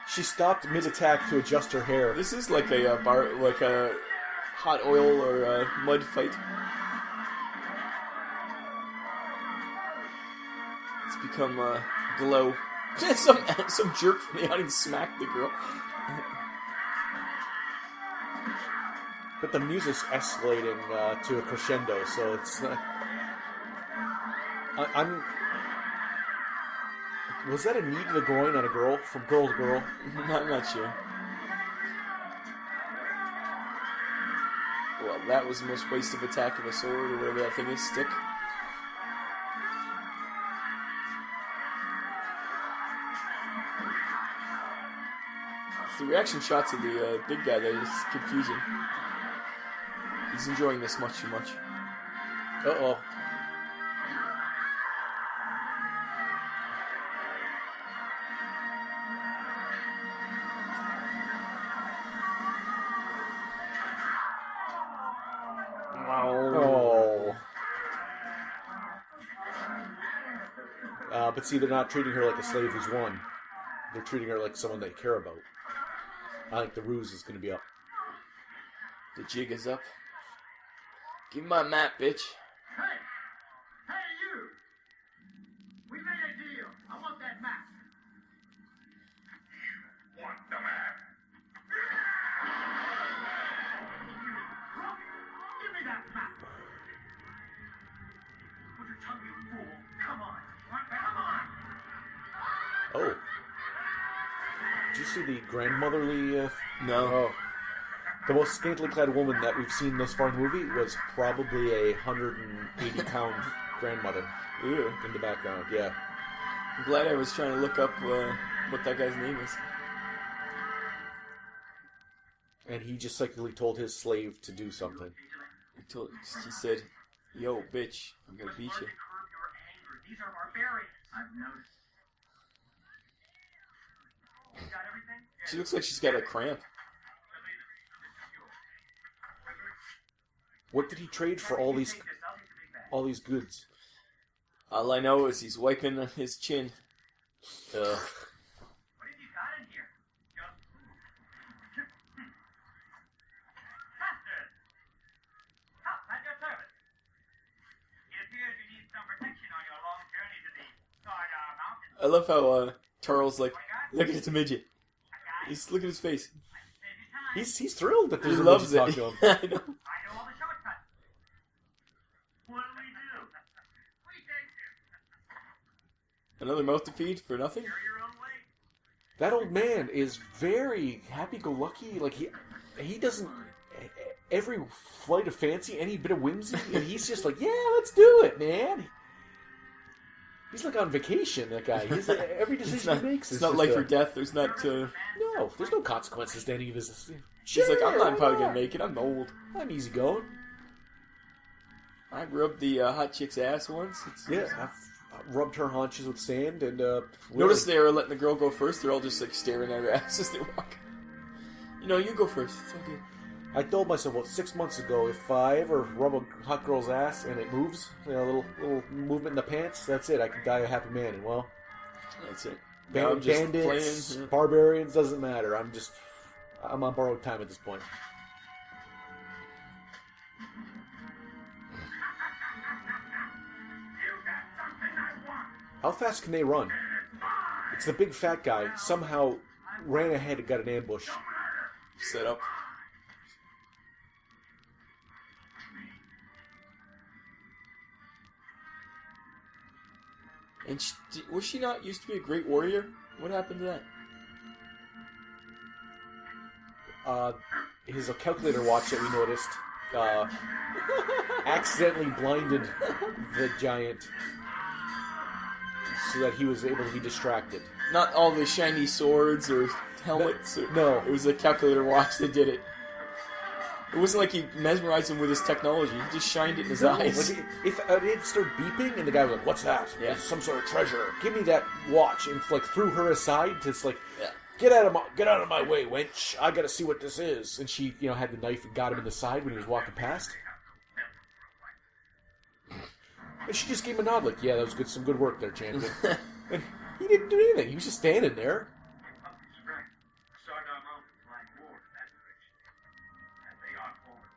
She stopped mid-attack to adjust her hair. This is like a like a hot oil or a mud fight. It's become glow. some jerk from the audience smacked the girl. But the music's escalating to a crescendo, so it's not... I'm... Was that a knee to the groin on a girl? From girl to girl? I'm not sure. Well, that was the most wasted attack of a sword, or whatever that thing is, stick. It's the reaction shots of the big guy that is confusing. He's enjoying this much too much. Uh-oh. Oh. But see, they're not treating her like a slave who's won. They're treating her like someone they care about. I think the ruse is going to be up. The jig is up. Give me my map, bitch. Hey! Hey, you! We made a deal. I want that map. Want the map? Give me that map. Put your tongue, you fool. Come on. Come on. Oh. Did you see the grandmotherly... No. Oh. The most scantily clad woman that we've seen thus far in the movie was probably a 180-pound grandmother. Ew. In the background, yeah. I'm glad I was trying to look up what that guy's name is. And he just psychically told his slave to do something. He said, "Yo, bitch, I'm gonna beat you." These are barbarians. I've noticed. You got everything? She looks like she's got a cramp. What did he trade for all these goods? All I know is he's wiping his chin. What have you got in here? Master! Help, at your service. It appears you need some protection on your long journey to the Sardar Mountains. I love how Tarl's like, look at the midget. Look at his face. He's thrilled that there's He a loves midget it. talk to him. I know. I know all the shortcuts. What do we do? We take you. Another mouth to feed for nothing? You're your own way. That old man is very happy-go-lucky. Like, he doesn't... Every flight of fancy, any bit of whimsy, and he's just like, yeah, let's do it, man. He's like on vacation, that guy. He's like, every decision he makes is It's not just life or death. There's not... No, there's no consequences to any of his... She's like, I'm not probably why gonna make it. I'm old. I'm easygoing. I rubbed the hot chick's ass once. Yeah, I've rubbed her haunches with sand, and... Notice they were letting the girl go first. They're all just like staring at her ass as they walk. You know, you go first. It's okay. I told myself about 6 months ago, if I ever rub a hot girl's ass and it moves, you know, a little movement in the pants, that's it. I can die a happy man. And well, That's it. Now I'm just bandits, playing. barbarians, doesn't matter. I'm on borrowed time at this point. How fast can they run? It's the big fat guy. Somehow ran ahead and got an ambush. Set up. And was she not used to be a great warrior? What happened to that? His calculator watch that we noticed accidentally blinded the giant so that he was able to be distracted. Not all the shiny swords or helmets. No. It was the calculator watch that did it. It wasn't like he mesmerized him with his technology. He just shined it in his eyes. Like if it started beeping and the guy was like, "What's that? Yeah. It's some sort of treasure. Give me that watch!" and like threw her aside to like, Yeah. get out of my way, wench! I gotta see what this is. And she, had the knife and got him in the side when he was walking past. And she just gave him a nod, like, "Yeah, that was good. Some good work there, champion." And he didn't do anything. He was just standing there. Sardar Mountains lie more in that direction. And they are forward.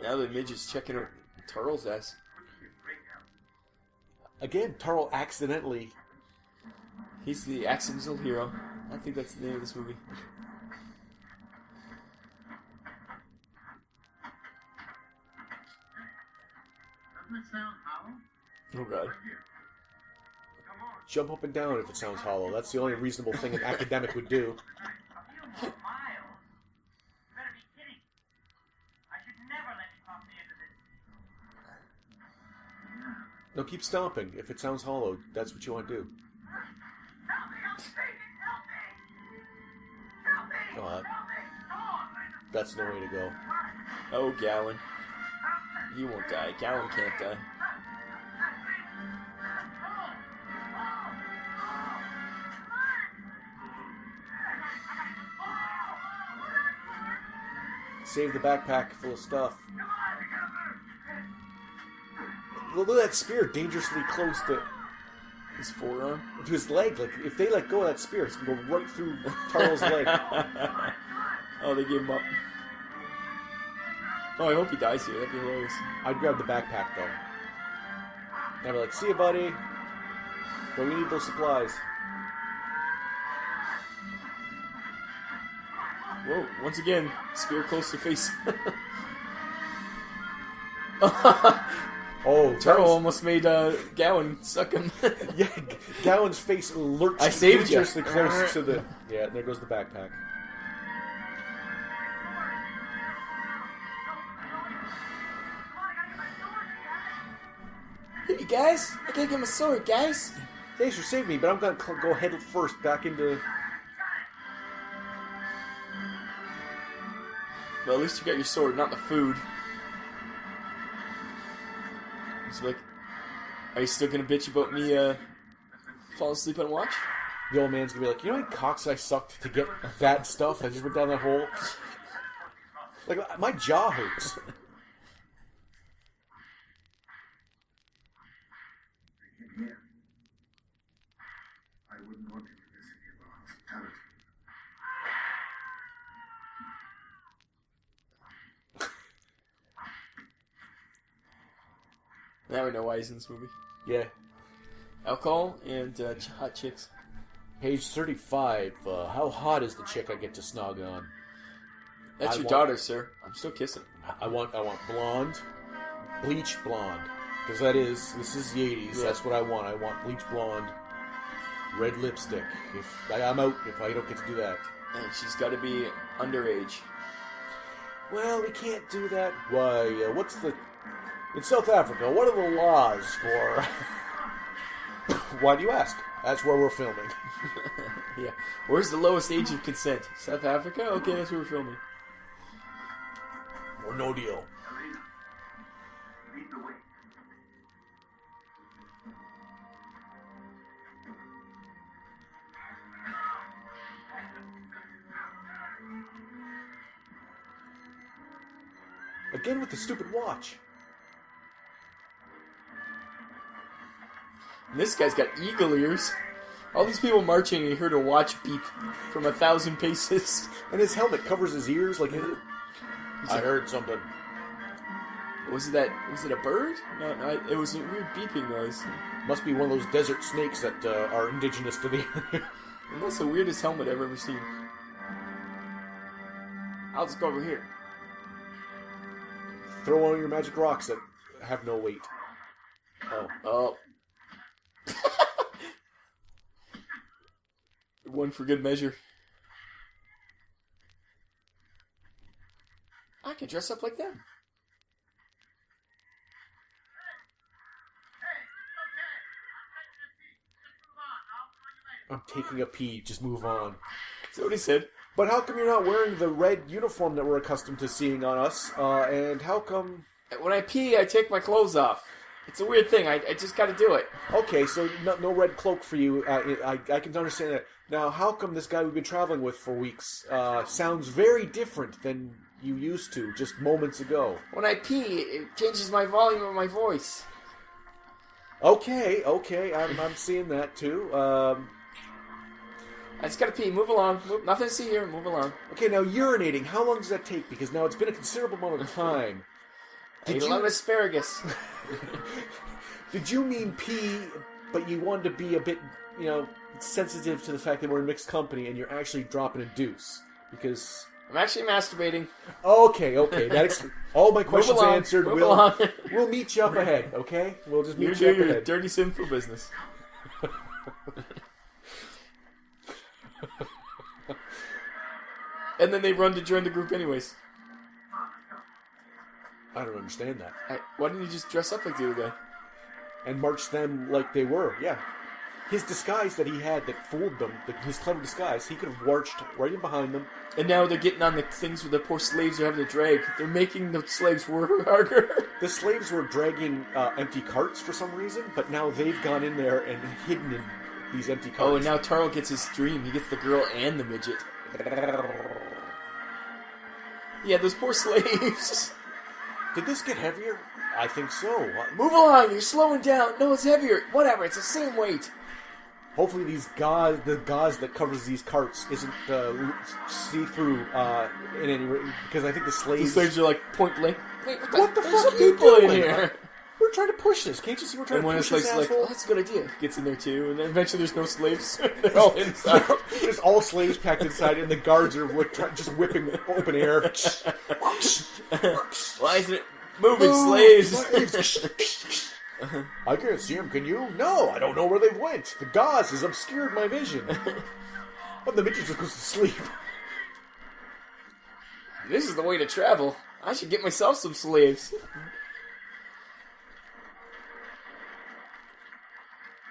Now the midget's checking out Turtle's ass. Again, Tarl accidentally. He's the accidental hero. I think that's the name of this movie. Doesn't it sound hollow? Oh god. Right here. Come on. Jump up and down if it sounds hollow. That's the only reasonable thing an academic would do. A few more miles? You better be kidding. I should never let you talk me into this. No, keep stomping. If it sounds hollow, that's what you want to do. Help me! I'm shaking! Help me! Help me! Oh, Help me! Go on! that's no way to go. Oh, Gowan. You won't die. Gowan can't die. Save the backpack full of stuff. Look at that spear dangerously close to His forearm. his leg. Like, if they let go of that spear, it's going to go right through Tarl's leg. Oh, they gave him up. Oh, I hope he dies here. That'd be hilarious. I'd grab the backpack, though. I'd be like, see you, buddy. But we need those supplies. Whoa, once again, spear close to face. Oh, Turtle almost made Gowan suck him. Yeah, Gowan's face lurched I saved you. dangerously close to the... Yeah, there goes the backpack. Hey guys, I can't get my sword, guys. Thanks for saving me, but I'm going to go head first back into... Well, at least you got your sword, not the food. He's like, are you still gonna bitch about me falling asleep on watch? The old man's going to be like, you know how many cocks I sucked to get that stuff? I just went down that hole. Like, my jaw hurts. Here. I wouldn't want to do this in your hospitality. Now we know why he's in this movie. Yeah. Alcohol and hot chicks. Page 35. How hot is the chick I get to snog on? That's I your want- daughter, sir. I'm still kissing. I want blonde, bleach blonde, because this is the 80s. Yeah. That's what I want. I want bleach blonde, red lipstick. If I'm out, if I don't get to do that. And she's got to be underage. Well, we can't do that. Why? What's the in South Africa? What are the laws for? Why do you ask? That's where we're filming. Yeah. Where's the lowest age of consent? South Africa? Okay, that's where we're filming. Or no deal. Elena, lead the way. Again with the stupid watch. And this guy's got eagle ears. All these people marching, and you heard a watch beep from 1,000 paces. And his helmet covers his ears like it. I heard something. Was it a bird? No, it was a weird beeping noise. Must be one of those desert snakes that are indigenous to the area. And that's the weirdest helmet I've ever seen. I'll just go over here. Throw one of your magic rocks that have no weight. Oh. Oh. One for good measure. I can dress up like them. I'm taking a pee, just move on. That's what he said. But how come you're not wearing the red uniform that we're accustomed to seeing on us? And how come... When I pee, I take my clothes off. It's a weird thing. I just gotta do it. Okay, so no red cloak for you. I can understand that. Now, how come this guy we've been traveling with for weeks sounds very different than you used to just moments ago? When I pee, it changes my volume of my voice. Okay, I'm seeing that too. I just gotta pee. Move along. Nothing to see here. Move along. Okay, now urinating, how long does that take? Because now it's been a considerable amount of time. I ate a lot of asparagus. Did you mean pee, but you wanted to be a bit, sensitive to the fact that we're in mixed company and you're actually dropping a deuce? Because I'm actually masturbating. Okay. All my questions along, answered. move along. We'll meet you up ahead, okay? We'll just You meet do you up your ahead. dirty, sinful business. And then they run to join the group anyways. I don't understand that. Why didn't you just dress up like the other guy? And march them like they were, yeah. His disguise that he had that fooled them, his clever disguise, he could have marched right in behind them. And now they're getting on the things where the poor slaves are having to drag. They're making the slaves work harder. The slaves were dragging empty carts for some reason, but now they've gone in there and hidden in these empty carts. Oh, and now Taro gets his dream. He gets the girl and the midget. Yeah, those poor slaves. Did this get heavier? I think so. Move along, you're slowing down. No, it's heavier. Whatever, it's the same weight. Hopefully the gauze that covers these carts isn't see-through in any way, because I think the The slaves... slaves are like point blank. Wait, What the there's fuck some are you people in doing? here. We're trying to push this. Can't you see we're trying And to one of push the this slaves is like, asshole? oh, that's a good idea. Gets in there too, and then eventually there's no slaves. They're all inside. There's all slaves packed inside, and the guards are just whipping open air. Why isn't it moving, slaves? I can't see them, can you? No, I don't know where they went. The gauze has obscured my vision. But the midget just goes to sleep. This is the way to travel. I should get myself some slaves.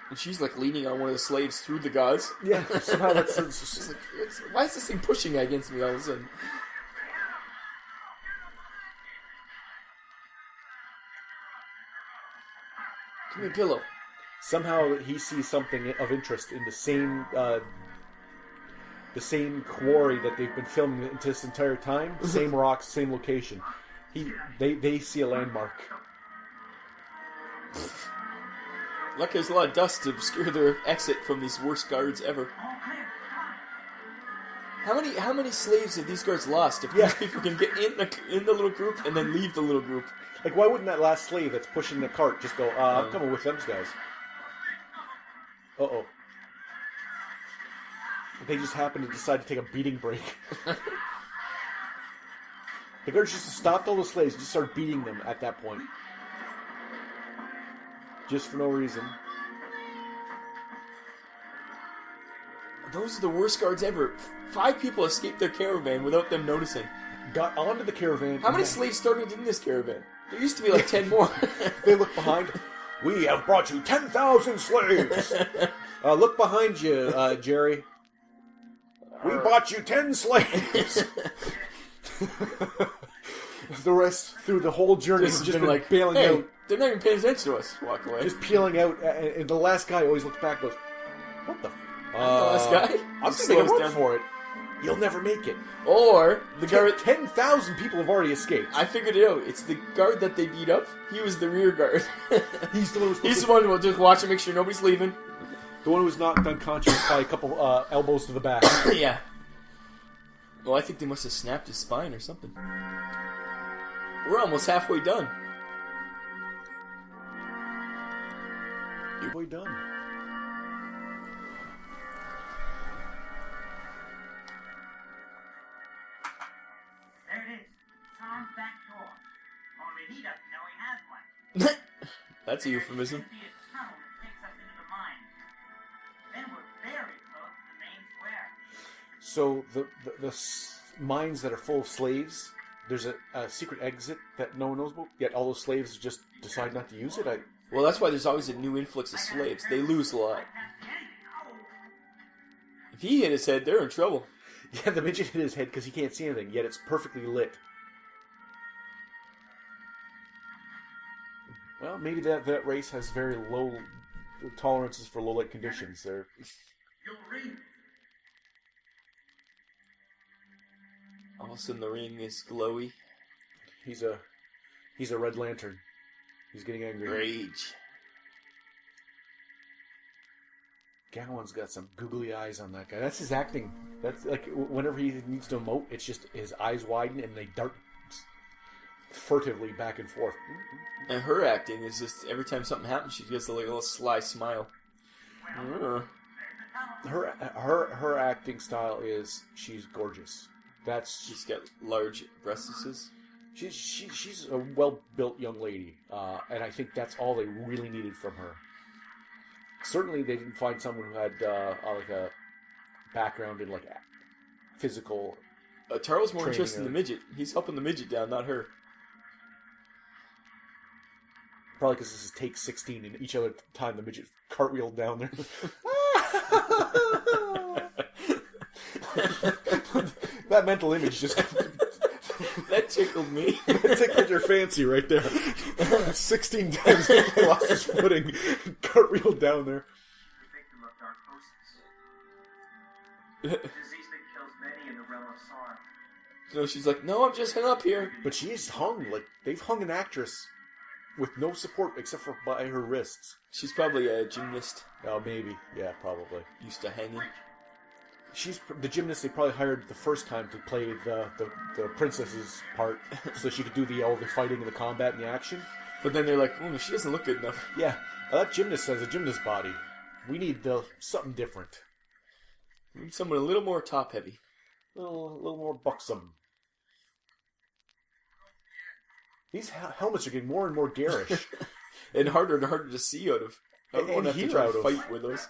And she's like leaning on one of the slaves through the gauze. Yeah, somehow that's... She's like, why is this thing pushing against me all of a sudden? Give me a pillow. Somehow he sees something of interest in the same quarry that they've been filming this entire time. Same rocks, same location. They see a landmark. Like there's a lot of dust to obscure their exit from these worst guards ever. How many slaves have these guards lost? If these people can get in the little group and then leave the little group. Like, why wouldn't that last slave that's pushing the cart just go, I'm coming with them guys? Uh-oh. They just happen to decide to take a beating break. The guards just stopped all the slaves and just started beating them at that point. Just for no reason. Those are the worst guards ever. 5 people escaped their caravan without them noticing. Got onto the caravan. How many slaves started in this caravan? There used to be like 10 more. They look behind. We have brought you 10,000 slaves. Look behind you, Jerry. We bought you 10 slaves. The rest through the whole journey This has has just been been like, bailing hey, out. they're not even paying attention to us. Walk away. Just peeling out, and the last guy always looks back and goes, what the f... the last guy? I'm Just going to slows run down. for it. You'll never make it. Or the guard... 10,000 people have already escaped. I figured it out. It's the guard that they beat up. He was the rear guard. He's the one who's He's the one who will just watch and make sure nobody's leaving. the one who was knocked unconscious by a couple elbows to the back. Yeah. Well, I think they must have snapped his spine or something. We're almost halfway done. You're done. There it is. Tom's back door. Only he doesn't know he has one. That's a euphemism. There should be a tunnel that takes us into the mine. Then we're very close to the main square. So the mines that are full of slaves, there's a secret exit that no one knows about, yet all those slaves just decide not to use it? Well, that's why there's always a new influx of slaves. They lose a lot. If he hit his head, they're in trouble. Yeah, the midget hit his head because he can't see anything, yet it's perfectly lit. Well, maybe that race has very low tolerances for low light conditions. They're... You'll read. All of a sudden, the ring is glowy. He's a red lantern. He's getting angry. Rage. Gowan's got some googly eyes on that guy. That's his acting. That's like whenever he needs to emote, it's just his eyes widen and they dart furtively back and forth. And her acting is just every time something happens, she gets a little sly smile. Her acting style is she's gorgeous. That's She's got large breasts. she's a well-built young lady, and I think that's all they really needed from her. Certainly, they didn't find someone who had like a background in like physical. Tarl's more Training interested in her. the midget. He's helping the midget down, not her. Probably because this is take 16, and each other time the midget cartwheeled down there. That mental image just That tickled me. that tickled your fancy right there. 16 times he lost his footing, cartwheeled down there. The victim of darkosis. A disease that kills many in the realm of sorrow. No, she's like, no, I'm just hung up here. But she is hung, like, they've hung an actress with no support except for by her wrists. She's probably a gymnast. Oh, maybe. Yeah, probably. Used to hanging. She's the gymnast they probably hired the first time to play the princess's part, so she could do all the fighting and the combat and the action. But then they're like, she doesn't look good enough. Yeah, that gymnast has a gymnast body. We need something different, We need someone a little more top heavy. a little more buxom. These helmets are getting more and more garish. And harder to see out of. I don't And want to have to hear try out to of. fight with those.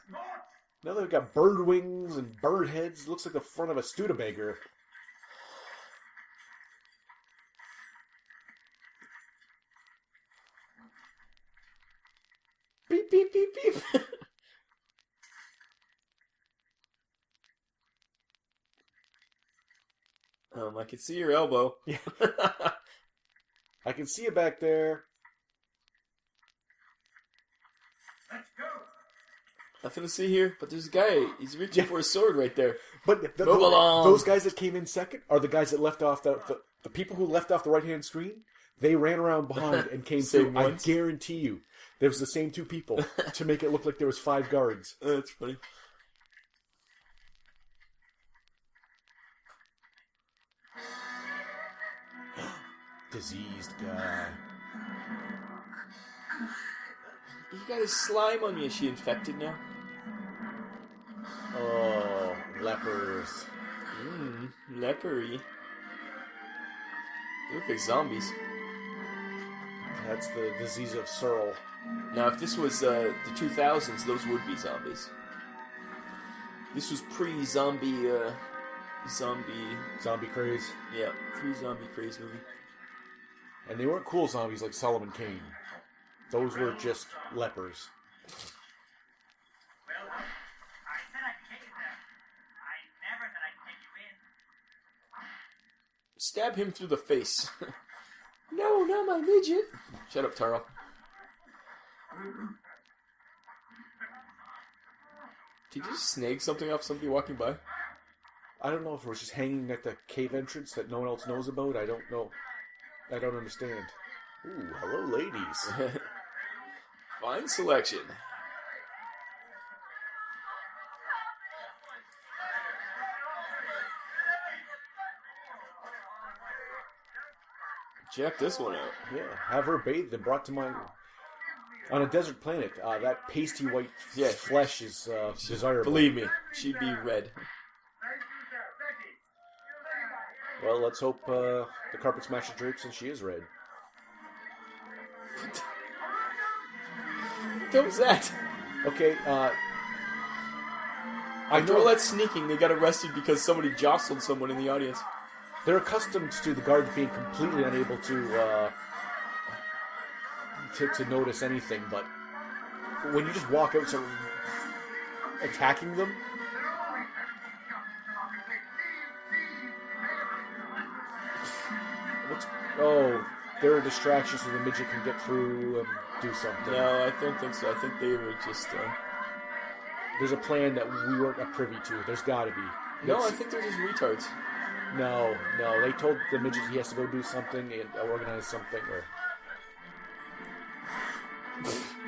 Now they've got bird wings and bird heads. Looks like the front of a Studebaker. Beep, beep, beep, beep. I can see your elbow. Yeah. I can see you back there. Let's go. Nothing to see here, but there's a guy. He's reaching for his sword right there. But Move along. those guys that came in second are the guys that left off the people who left off the right-hand screen. They ran around behind and came Same through. ones? I guarantee you, there was the same two people to make it look like there was 5 guards. That's funny. Diseased guy. He got his slime on me. Is she infected now? Oh, lepers. Lepery. They look like zombies. That's the disease of Searle. Now, if this was the 2000s, those would be zombies. This was pre-zombie, Zombie craze. yeah, pre-zombie craze movie. And they weren't cool zombies like Solomon Kane. Those were just lepers. Well, I said I could get you there. I never said I could take you in. Stab him through the face. No, not my midget. Shut up, Taro. Did you just snag something off somebody walking by? I don't know if it was just hanging at the cave entrance that no one else knows about. I don't know. I don't understand. Ooh, hello, ladies. Fine selection. Check this one out. Yeah, have her bathed and brought to my... On a desert planet, that pasty white Yeah. flesh is desirable. Believe me, she'd be red. Well, let's hope the carpet smasher drapes and she is red. What was that? Okay, I After know all that sneaking, they got arrested because somebody jostled someone in the audience. they're accustomed to the guards being completely unable to notice anything, but when you just walk out to attacking them, they're a distraction so the midget can get through and do something. No, I don't think so. I think they were just... There's a plan that we weren't privy to. There's got to be. No, I It's- think they're just retards. No. They told the midget he has to go do something and organize something. Or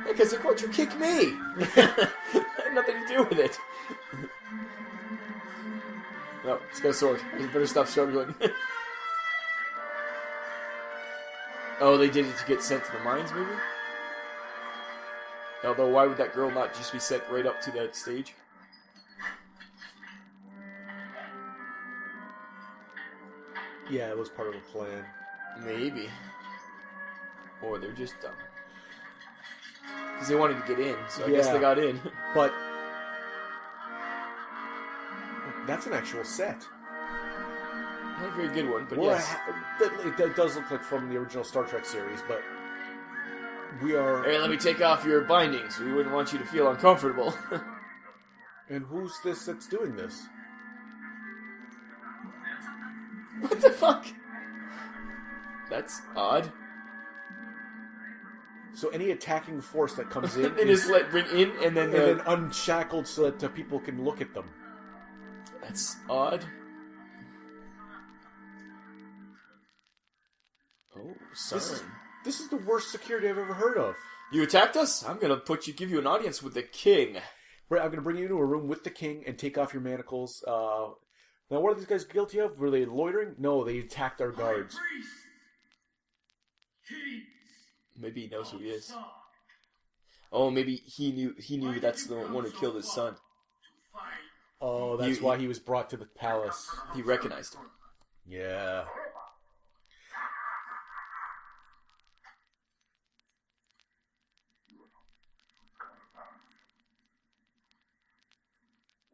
Because like, why'd you kick me? I had nothing to do with it. No, he's got a sword. You better stop struggling. Oh, they did it to get sent to the mines, maybe? Although, why would that girl not just be sent right up to that stage? Yeah, it was part of a plan. Maybe. Or they're just dumb. Because they wanted to get in, so I guess they got in. But that's an actual set. Not a very good one, but Well, yes. That does look like from the original Star Trek series, but we are... Hey, let me take off your bindings. We wouldn't want you to feel uncomfortable. And who's this that's doing this? What the fuck? That's odd. So any attacking force that comes in They just bring in and then... and then unshackled so that people can look at them. That's odd. Oh, son. This is the worst security I've ever heard of. You attacked us? I'm gonna give you an audience with the king. Right, I'm going to bring you into a room with the king and take off your manacles. Now, what are these guys guilty of? Were they loitering? No, they attacked our guards. Maybe he knows who he is. Oh, maybe he knew that's the one who killed his son. Oh, that's why he was brought to the palace. He recognized him. Yeah.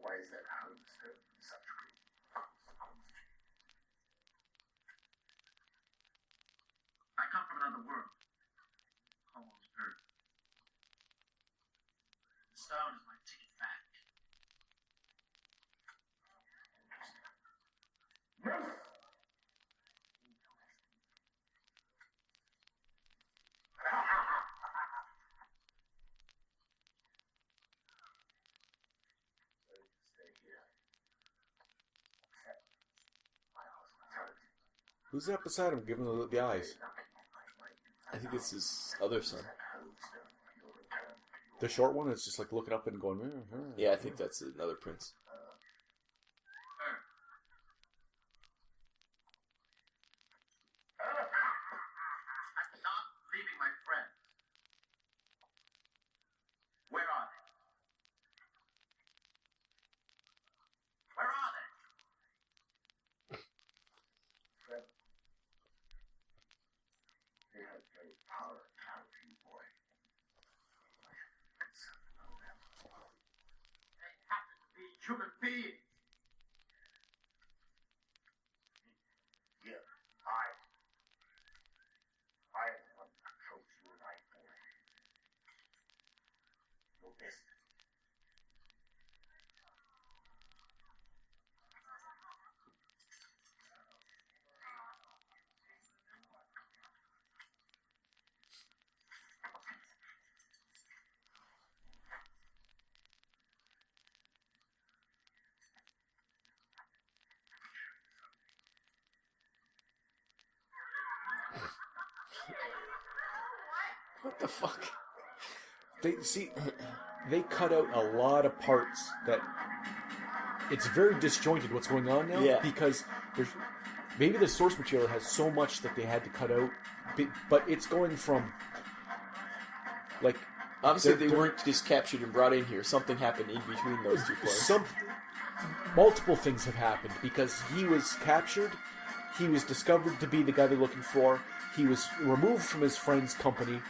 Why is that homestead in such great consequence? I come from another world. Almost Earth. The stone is my ticket back. Yes! Who's that beside him giving the eyes? I think it's his other son. The short one is just like looking up and going... Yeah, I think that's another prince. I'm not leaving my friends. Where are they? Where are they? They have great power out of you, boy. They happen to be human beings. Yeah, I am the one that chose you and I, boy. Your best. What the fuck? They cut out a lot of parts that it's very disjointed what's going on now. Yeah. Because maybe the source material has so much that they had to cut out, but it's going from like Obviously, they weren't just captured and brought in here. Something happened in between those two points. Multiple things have happened because he was captured, he was discovered to be the guy they're looking for, he was removed from his friend's company,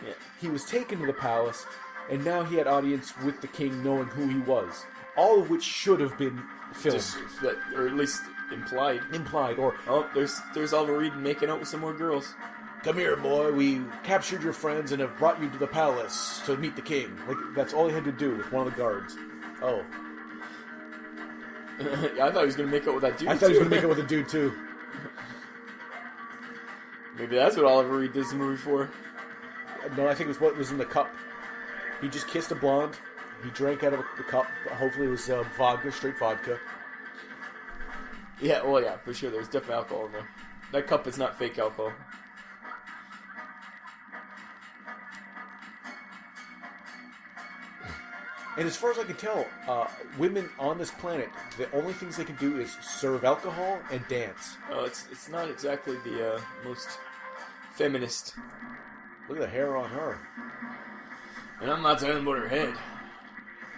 he was taken to the palace, and now he had audience with the king knowing who he was. All of which should have been filmed. Or at least implied. Or... Oh, there's Oliver Reed making out with some more girls. Come here, boy, we captured your friends and have brought you to the palace to meet the king. Like, that's all he had to do with one of the guards. Oh. Yeah, I thought he was going to make out with that dude, I thought he was going to make out with a dude, too. Maybe that's what Oliver Reed did the movie for. No, I think it was what was in the cup. He just kissed a blonde. He drank out of the cup. Hopefully it was vodka, straight vodka. Yeah, well, yeah, for sure. There's definitely alcohol in there. That cup is not fake alcohol. And as far as I can tell, women on this planet, the only things they can do is serve alcohol and dance. Oh, it's not exactly the most feminist. Look at the hair on her. And I'm not talking about her head.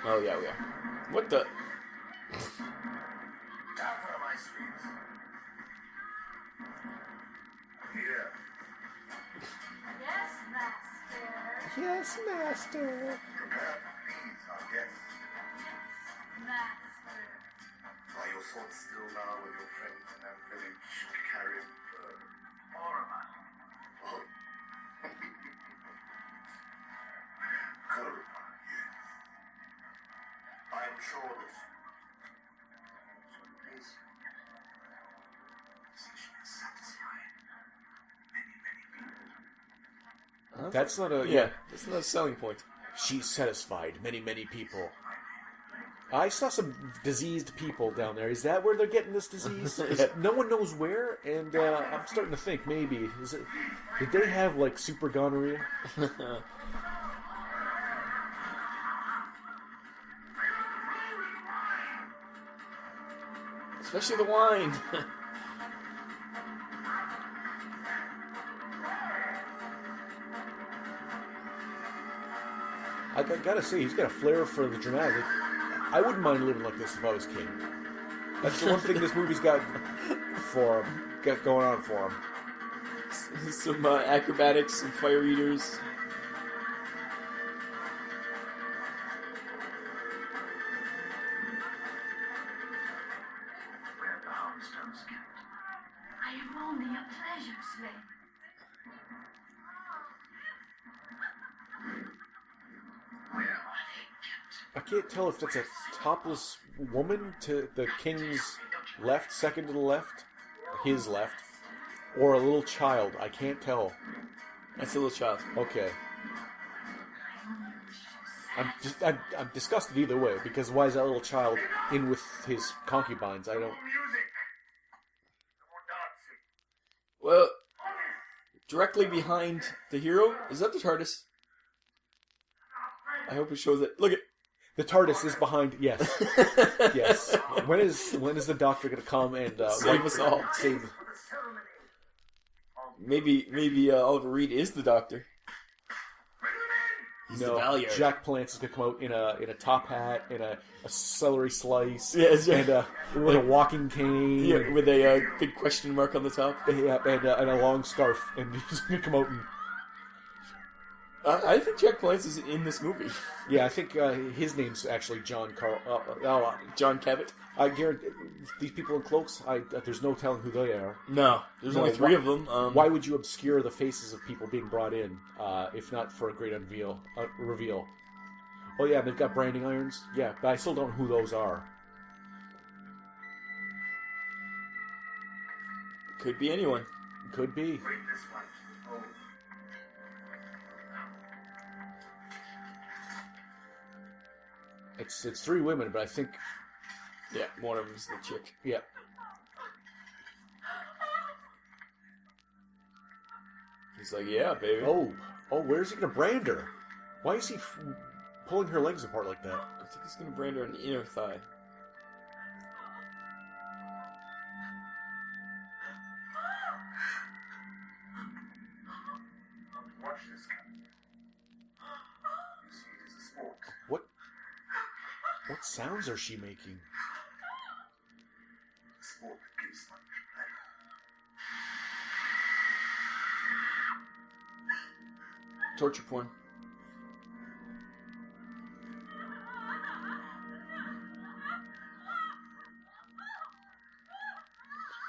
Oh, yeah, we are. What the... Down one of my streets. Yes, master. Prepare, please, our guests. Master. Are your thoughts still now with your friends in that village carrying Four of us. Oh. Kuruma, yes. I am sure that this decision is satisfying many people. That's not a... Yeah, that's not a selling point. She's satisfied many people. I saw some diseased people down there. Is that where they're getting this disease? 'Cause no one knows where, and I'm starting to think maybe. Did they have, like, super gonorrhea? Especially the wine. I gotta say, he's got a flair for the dramatic. I wouldn't mind living like this if I was king. That's the one thing this movie's got for him, got going on for him. Some acrobatics, some fire eaters. Where the Houndstones kept. I am only a pleasure slave. Where are they kept? I can't tell if that's a topless woman to the king's left, second to the left, his left, or a little child. I can't tell. That's a little child. Okay. I'm disgusted either way, because why is that little child in with his concubines? I don't... Music. No more dancing. Well, directly behind the hero, is that the TARDIS? I hope it shows it. Look at... The TARDIS is behind... Yes. Yes. When is the Doctor going to come and... Save us all. Save... Maybe Oliver Reed is the Doctor. He's the No, Valier. Jack Palance is going to come out in a top hat, and a celery slice, Yeah, that's right. and with a walking cane, Yeah, with a big question mark on the top. yeah, and a long scarf, and he's going to come out and... I think Jack Palance is in this movie. Yeah, I think his name's actually John Carl... John Cabot. I guarantee these people in cloaks, there's no telling who they are. No, there's only three of them. Why would you obscure the faces of people being brought in, if not for a great reveal? Oh yeah, they've got branding irons. Yeah, but I still don't know who those are. Could be anyone. Could be. Bring this one to the fold. It's three women, but I think... Yeah, one of them's the chick. Yeah. He's like, yeah, baby. Oh, where's he going to brand her? Why is he pulling her legs apart like that? I think he's gonna brand her on the inner thigh. Watch this, Captain. You see, it is a sport. What sounds are she making? A sport that gives much pleasure. Torture porn.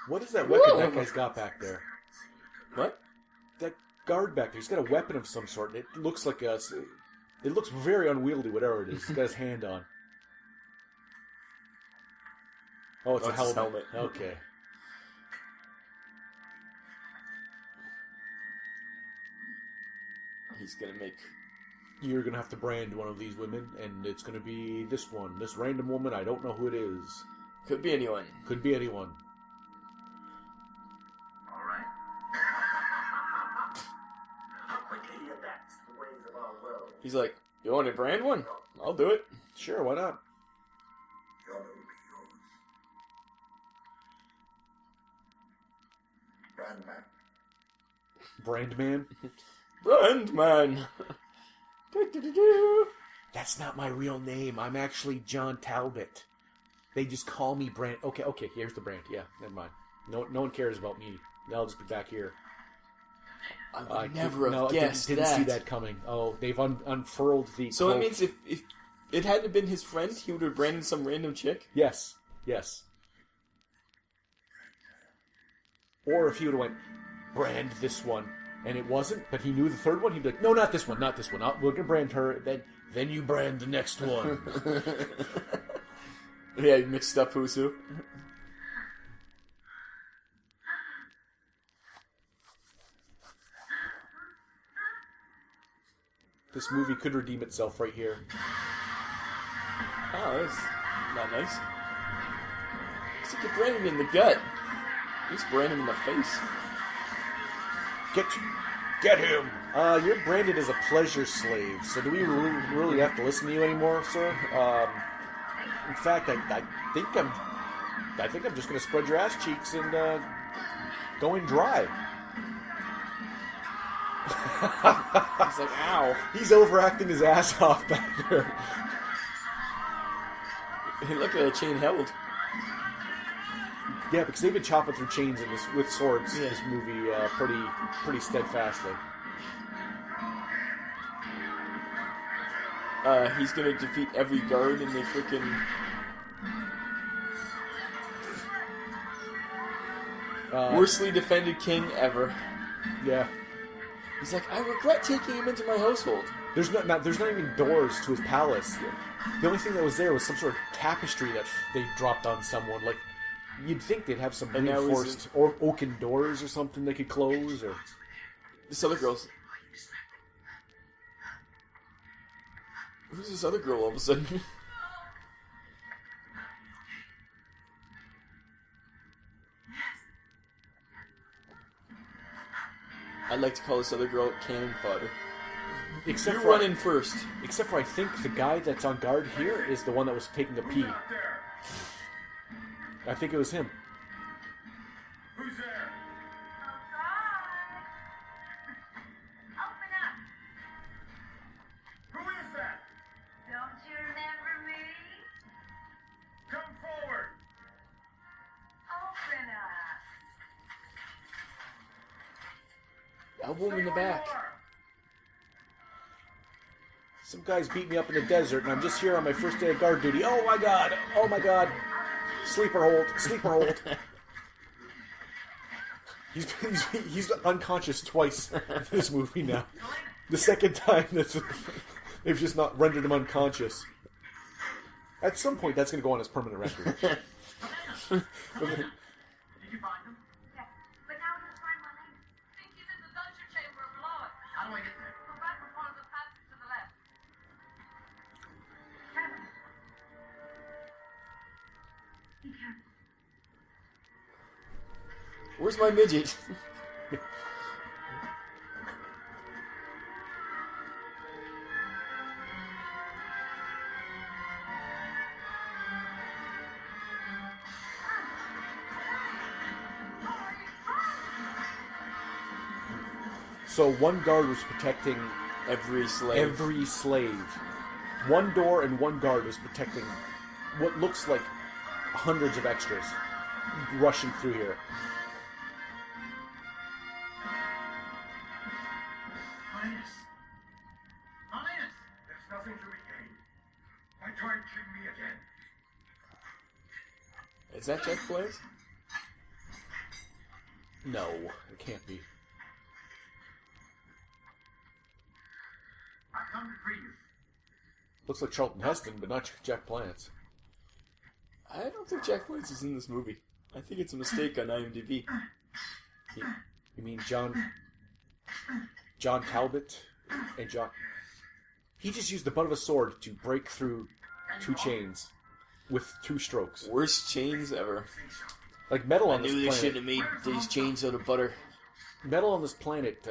What is that weapon that guy's got back there? What? That guard back there, he's got a weapon of some sort. It looks like it looks very unwieldy, whatever it is. He's got his hand on. Oh, it's a it's his helmet. helmet. Okay. He's gonna make... You're going to have to brand one of these women, and it's going to be this one. This random woman, I don't know who it is. Could be anyone. Could be anyone. All right. How quickly he adapts to the ways of our world. He's like, you want to brand one? I'll do it. Sure, why not? The honor will be yours. Brandman. Brand man? Brand man. Do-do-do-do. That's not my real name. I'm actually John Talbot. They just call me Brand. Okay, here's the brand. Yeah, never mind. No one cares about me. I'll just be back here. I would never have guessed didn't see that coming. Oh, they've unfurled the So cloak. it means if it hadn't been his friend, he would have branded some random chick? Yes. Or if he would have went, brand this one, and it wasn't, but he knew the third one, he'd be like, no, not this one. We're gonna brand her, then you brand the next one. Yeah, he mixed up who's who. This movie could redeem itself right here. Oh, that's not nice. Looks like you branded him in the gut. He's branded him in the face. Get him! You're branded as a pleasure slave, so do we really have to listen to you anymore, sir? In fact, I think I'm just gonna spread your ass cheeks and go in dry. He's like, ow. He's overacting his ass off back there. Hey, look at that chain held. Yeah, because they've been chopping through chains in this with swords. Yeah. This movie pretty steadfastly. He's gonna defeat every guard in the freaking. Worstly defended king ever. Yeah. He's like, I regret taking him into my household. There's not even doors to his palace. The only thing that was there was some sort of tapestry that they dropped on someone. Like, you'd think they'd have some And now reinforced or oaken doors or something they could close. Or This other girl's. Who's this other girl all of a sudden? I'd like to call this other girl cannon fodder. except You're for running first. Except for I think the guy that's on guard here is the one that was taking a pee. I think it was him. Who's there? Open up. Who is that? Don't you remember me? Come forward. Open up. Elbow him in the back. Some guys beat me up in the desert, and I'm just here on my first day of guard duty. Oh my god! Oh my god! Sleeper hold! Sleeper hold! He's unconscious twice in this movie now. The second time they've just not rendered him unconscious. At some point, that's going to go on his permanent record. Did you find him? Yes, but now we must find my name. Think he's in the dungeon chamber below it. How do I get there? Go back with one of the passages to the left. Be careful. Where's my midget? So one guard was protecting Every slave. every slave. One door and one guard was protecting what looks like hundreds of extras rushing through here. Highness. Highness! There's nothing to be gained. Why torture me again? Is that Jack Blaze? No, it can't be. I come to greet you. Looks like Charlton Heston, but not Jack Palance. I don't think Jack Blaze is in this movie. I think it's a mistake on IMDb. You mean John Talbot and John? He just used the butt of a sword to break through two chains with two strokes. Worst chains ever. Like metal I on this knew they should planet. have made these chains out of butter. Metal on this planet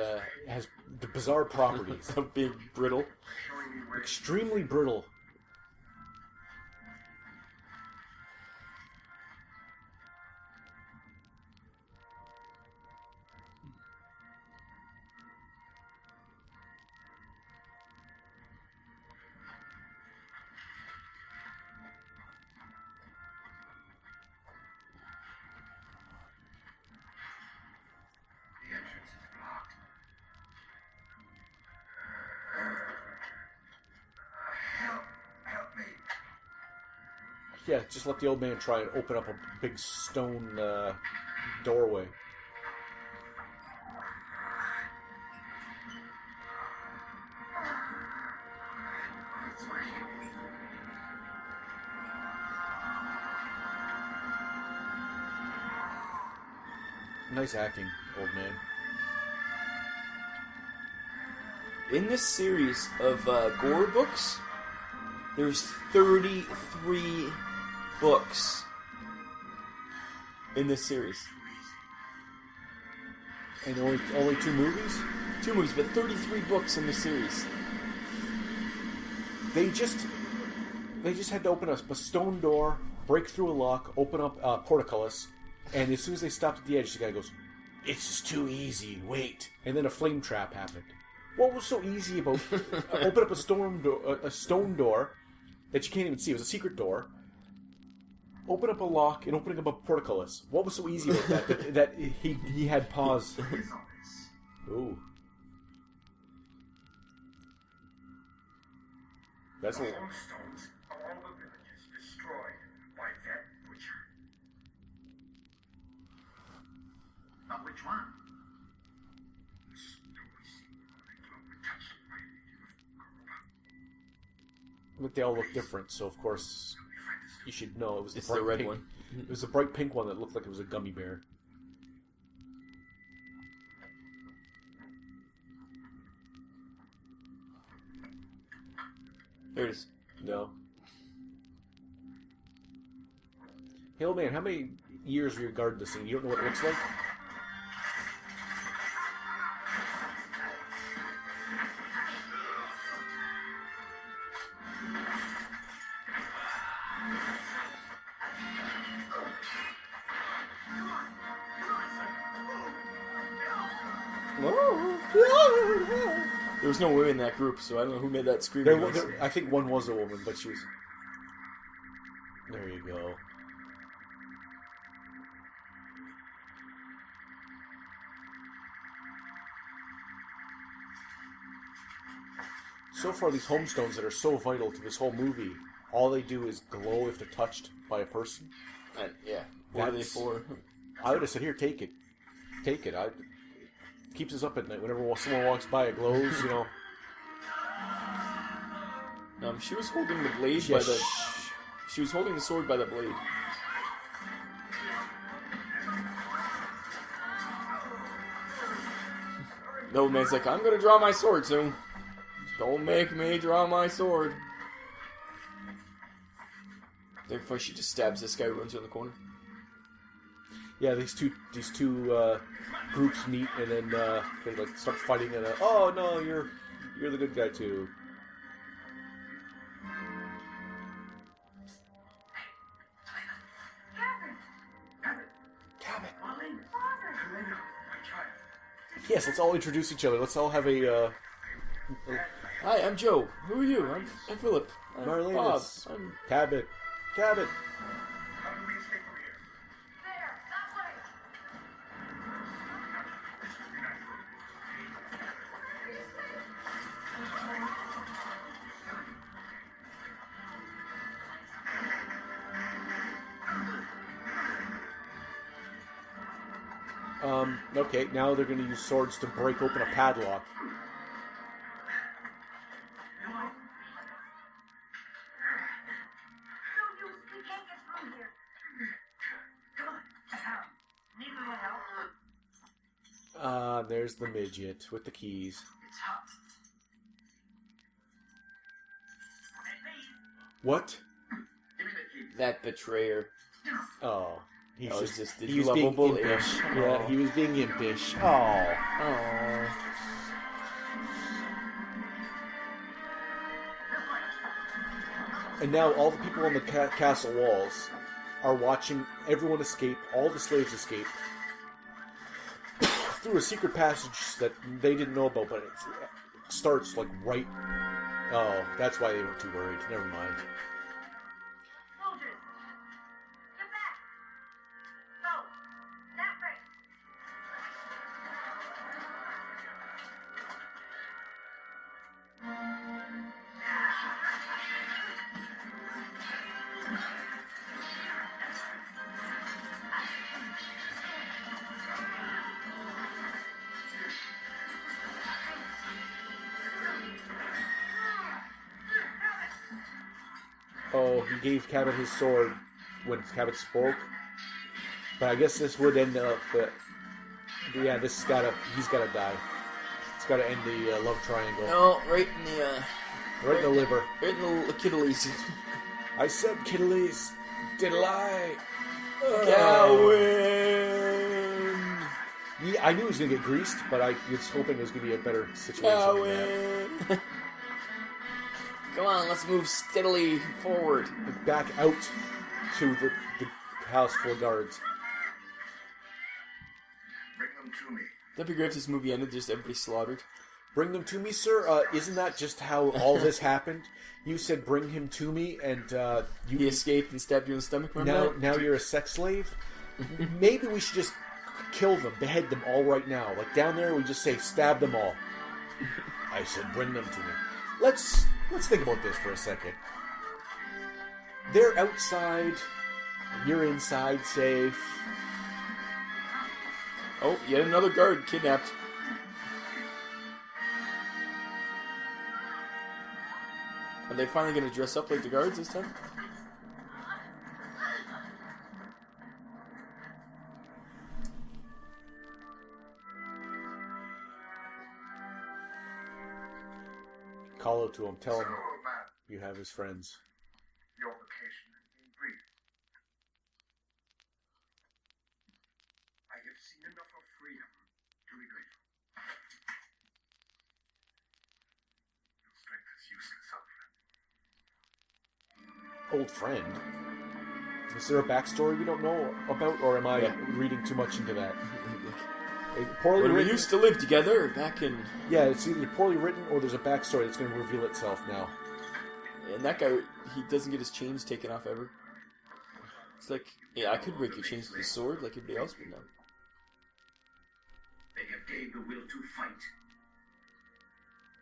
has the bizarre properties. A big brittle. Showing me where Extremely brittle. The entrance is blocked. Yeah, just let the old man try and open up a big stone doorway. Nice acting, old man. In this series of gore books, there's 33 books in this series. And only 2 movies? 2 movies, but 33 books in the series. They just had to open a stone door, break through a lock, open up a portcullis, and as soon as they stopped at the edge, the guy goes, "It's just too easy, wait." And then a flame trap happened. What was so easy about open up a stone door that you can't even see? It was a secret door. Open up a lock and opening up a portcullis. What was so easy about that? that he had pause. Ooh. That's a... Stones of all the villages destroyed by that butcher. But which one? The stones were touched by the But they all look different, so of course you should know it was It's the bright the red pink. one. It was the bright pink one that looked like it was a gummy bear. There it is. No. Hey, old man, how many years have you guarded this thing? You don't know what it looks like? There was no women in that group, so I don't know who made that scream. I think one was a woman, but she was... There you go. So far, these homestones that are so vital to this whole movie, all they do is glow if they're touched by a person. And, yeah. What are they for? I would have said, here, take it. Take it. It keeps us up at night. Whenever someone walks by, it glows, you know. She was holding the blade by the... She was holding the sword by the blade. The old man's like, I'm gonna draw my sword soon. Don't make me draw my sword. Therefore, she just stabs this guy who runs around the corner. Yeah, these two groups meet, and then they like start fighting, and oh no, you're the good guy too. Cabot. Yes, let's all introduce each other. Let's all have a. Hi, I'm Joe. Who are you? I'm Philip. I'm Marlene. Bob. I'm... Cabot. Cabot. How do we escape from here? There, that way. This will be natural. Okay, now they're going to use swords to break open a padlock. No use, we can't get through here. Need a little help? There's the midget with the keys. It's hot. Hey, please. What? Give me the key. That betrayer. Oh. He's Oh, it's just the he was being lovable impish. imp. Yeah, Oh. he was being impish. Oh. Oh. And now all the people on the castle walls are watching everyone escape, all the slaves escape, through a secret passage that they didn't know about, but it starts like right... Oh, that's why they weren't too worried. Never mind. Soldiers, get back. Go, that way. Oh, he gave Cabot his sword when Cabot spoke. But I guess this would end up... yeah, he's gotta die. It's gotta end the love triangle. No, right in the... Right in the liver. Right in the Achilles. I said Achilles. Diddle I? Cowan! Yeah, I knew he was going to get greased, but I was hoping it was going to be a better situation than that. Come on, let's move steadily forward. Back out to the house full of guards. Bring them to me. That'd be great if this movie ended just everybody slaughtered. Bring them to me, sir? Isn't that just how all this happened? You said bring him to me, and He escaped and stabbed you in the stomach, remember now you're a sex slave? Maybe we should just kill them, behead them all right now. Like down there, we just say stab them all. I said bring them to me. Let's think about this for a second. They're outside. You're inside, safe. Oh, yet another guard kidnapped. Are they finally going to dress up like the guards this time? Call out to him. Tell him So, man, you have his friends. your vacation has been brief. I have seen enough of freedom to be grateful. Your strength is useless, old friend. Old friend? Is there a backstory we don't know about, or am I reading too much into that? Poorly When we written. used to live together back in... Yeah, it's either poorly written or there's a backstory that's going to reveal itself now. And that guy, he doesn't get his chains taken off ever. It's like, yeah, I could break your chains with a sword like everybody else would now. They have gained the will to fight.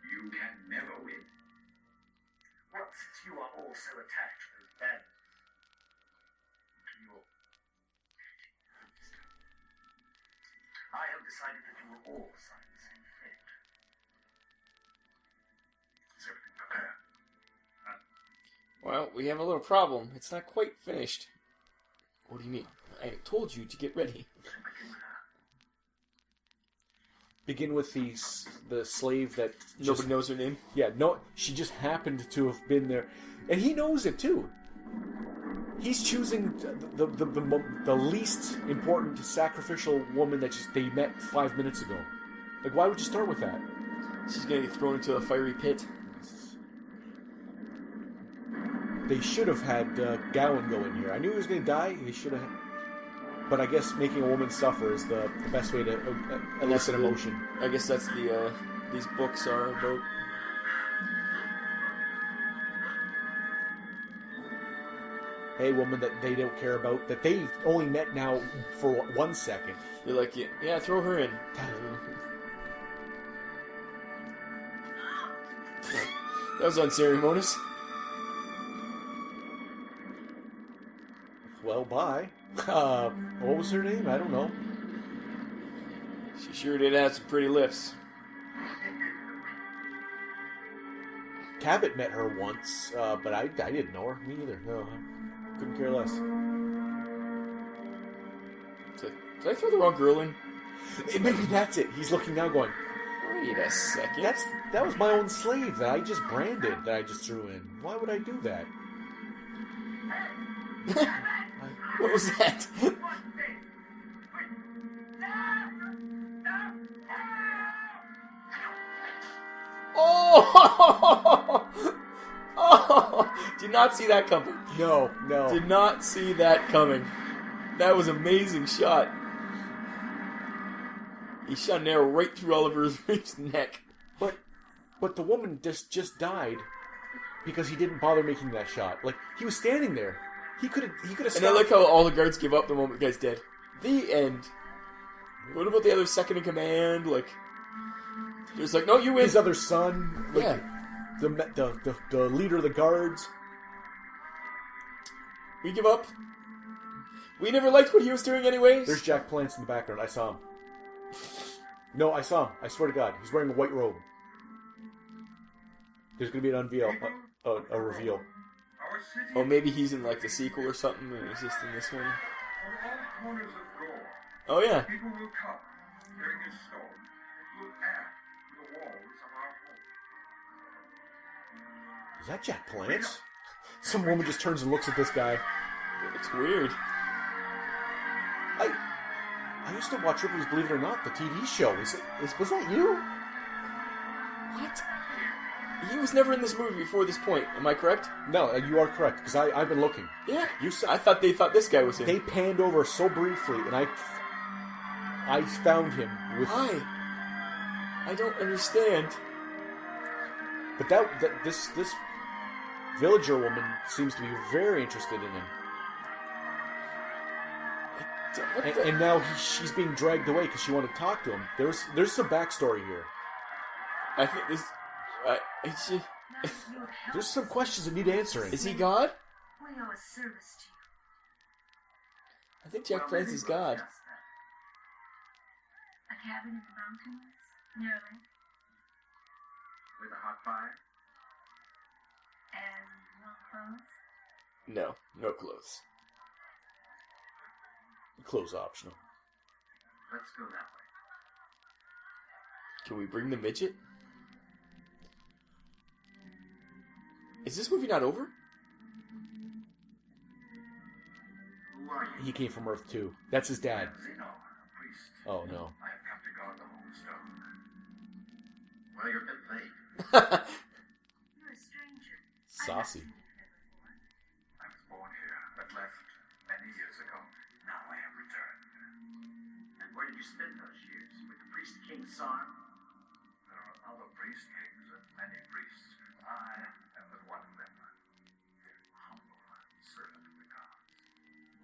You can never win. Well, since you are all so attached to those bandits, to your I have decided that you will all sign the same fate. Is everything prepared? Well, we have a little problem. It's not quite finished. What do you mean? I told you to get ready. Begin with the slave that Nobody knows her name. Yeah, no, she just happened to have been there, and he knows it too. He's choosing the least important sacrificial woman that they met 5 minutes ago. Like, why would you start with that? She's gonna get thrown into a fiery pit. They should have had Gowan go in here. I knew he was going to die. He should have. But I guess making a woman suffer is the best way to elicit emotion. I guess that's the these books are about. Hey, woman that they don't care about, that they only met now for 1 second. They're like, yeah, throw her in. That was unceremonious. Well, bye. What was her name? I don't know. She sure did have some pretty lips. Cabot met her once, but I didn't know her. Me either. No, couldn't care less. Did I throw the wrong girl in? Maybe that's it. He's looking now going, Wait a second. that was my own slave that I just branded, that I just threw in. Why would I do that? What was that? Oh! Oh! Did not see that coming. No. Did not see that coming. That was an amazing shot. He shot an arrow right through Oliver Reed's neck. But the woman just died because he didn't bother making that shot. Like, he was standing there. He could have stopped. And I like how all the guards give up the moment the guy's dead. The end. What about the other second in command? Like, there's like, no, you win. His other son. Like, Yeah. The leader of the guards. We give up. We never liked what he was doing anyways. There's Jack Palance in the background. I saw him. No, I saw him. I swear to God. He's wearing a white robe. There's going to be an unveil. A reveal. Our city Oh, maybe he's in like the sequel or something, and he's just in this one. from all corners of Gore, Oh yeah. people will come, carrying a stone, will add to the walls of our home. Is that Jack Palance? Some woman just turns and looks at this guy. It's weird. I used to watch Ripley's Believe It or Not, the TV show. Was that you? What? He was never in this movie before this point. Am I correct? No, you are correct, because I've been looking. Yeah. You said I thought they thought this guy was in. they panned over so briefly, and I found him with. Why? I don't understand. But this villager woman seems to be very interested in him, What the? and now she's being dragged away because she wanted to talk to him. There's some backstory here. I think this. It's just, There's some questions that need answering. is he God? We owe a service to you. I think Jack Well, Palance maybe is we'll God. adjust that. A cabin in the mountains? Nearly. With a hot fire? And no clothes? No, no clothes. Clothes optional. Let's go that way. Can we bring the midget? Is this movie not over? Who are you? He came from Earth too. That's his dad. Zeno, a priest. Oh no. I have come to guard the home stone. Well, you've been played. You're a stranger. Saucy. I was born here, but left many years ago. Now I have returned. And where did you spend those years? With the priest King Sarn? There are other priest kings and many priests. I am but one of them. Humble servant of the gods.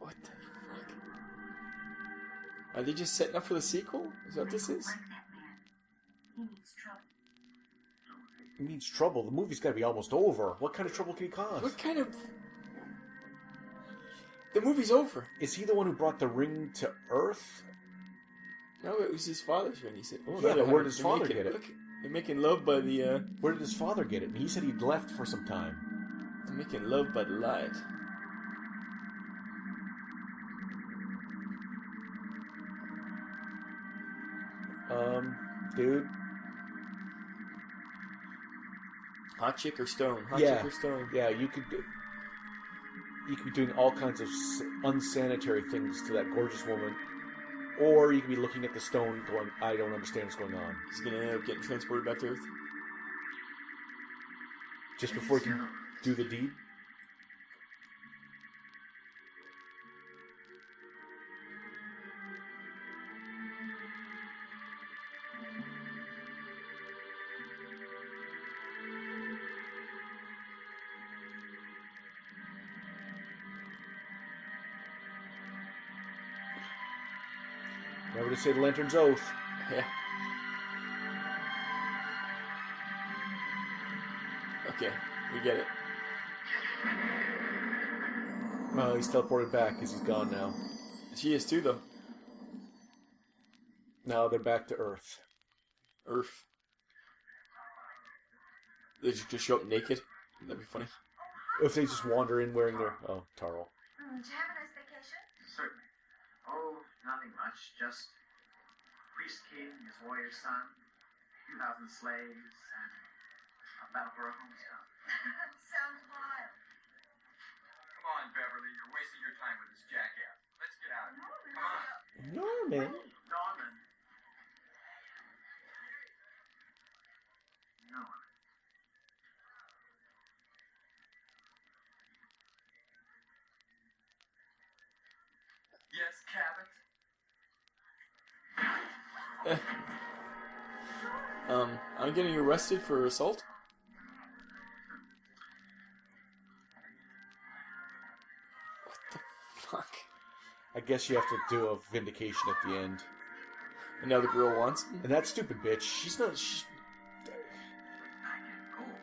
What the fuck? Are they just setting up for the sequel? Is that what this is? Like that man. He needs trouble. He needs trouble. The movie's got to be almost over. What kind of trouble can he cause? What kind of... The movie's over. Is he the one who brought the ring to Earth? No, it was his father's ring. He said, "Oh, Yeah, no, but where did his father get it? Look, they're making love by the. Where did his father get it? He said he'd left for some time. They're making love by the light." Dude. Hot chick or stone? Hot Yeah. chick or stone? Yeah, you could be doing all kinds of unsanitary things to that gorgeous woman, or you could be looking at the stone going, I don't understand what's going on. He's gonna end up getting transported back to Earth. Just before he can do the deed. Remember to say the Lantern's Oath. Yeah. Okay, we get it. Oh, he's teleported back because he's gone now. She is too, though. Now they're back to Earth. Earth. They just show up naked. That'd be funny. If they just wander in wearing their... Oh, Taro. Did you have a nice vacation? Certainly. Oh, nothing much. Just priest king, his warrior son, 2,000 slaves, and a battle for a hometown. Sounds wild. Come on, Beverly, you're wasting your time with this jackass. Let's get out of here. Come on. Norman. Norman. Norman. Yes, Cabot? I'm getting arrested for assault? What the fuck? I guess you have to do a vindication at the end. And now the girl wants him? And that stupid bitch, she's not... Back in Gore,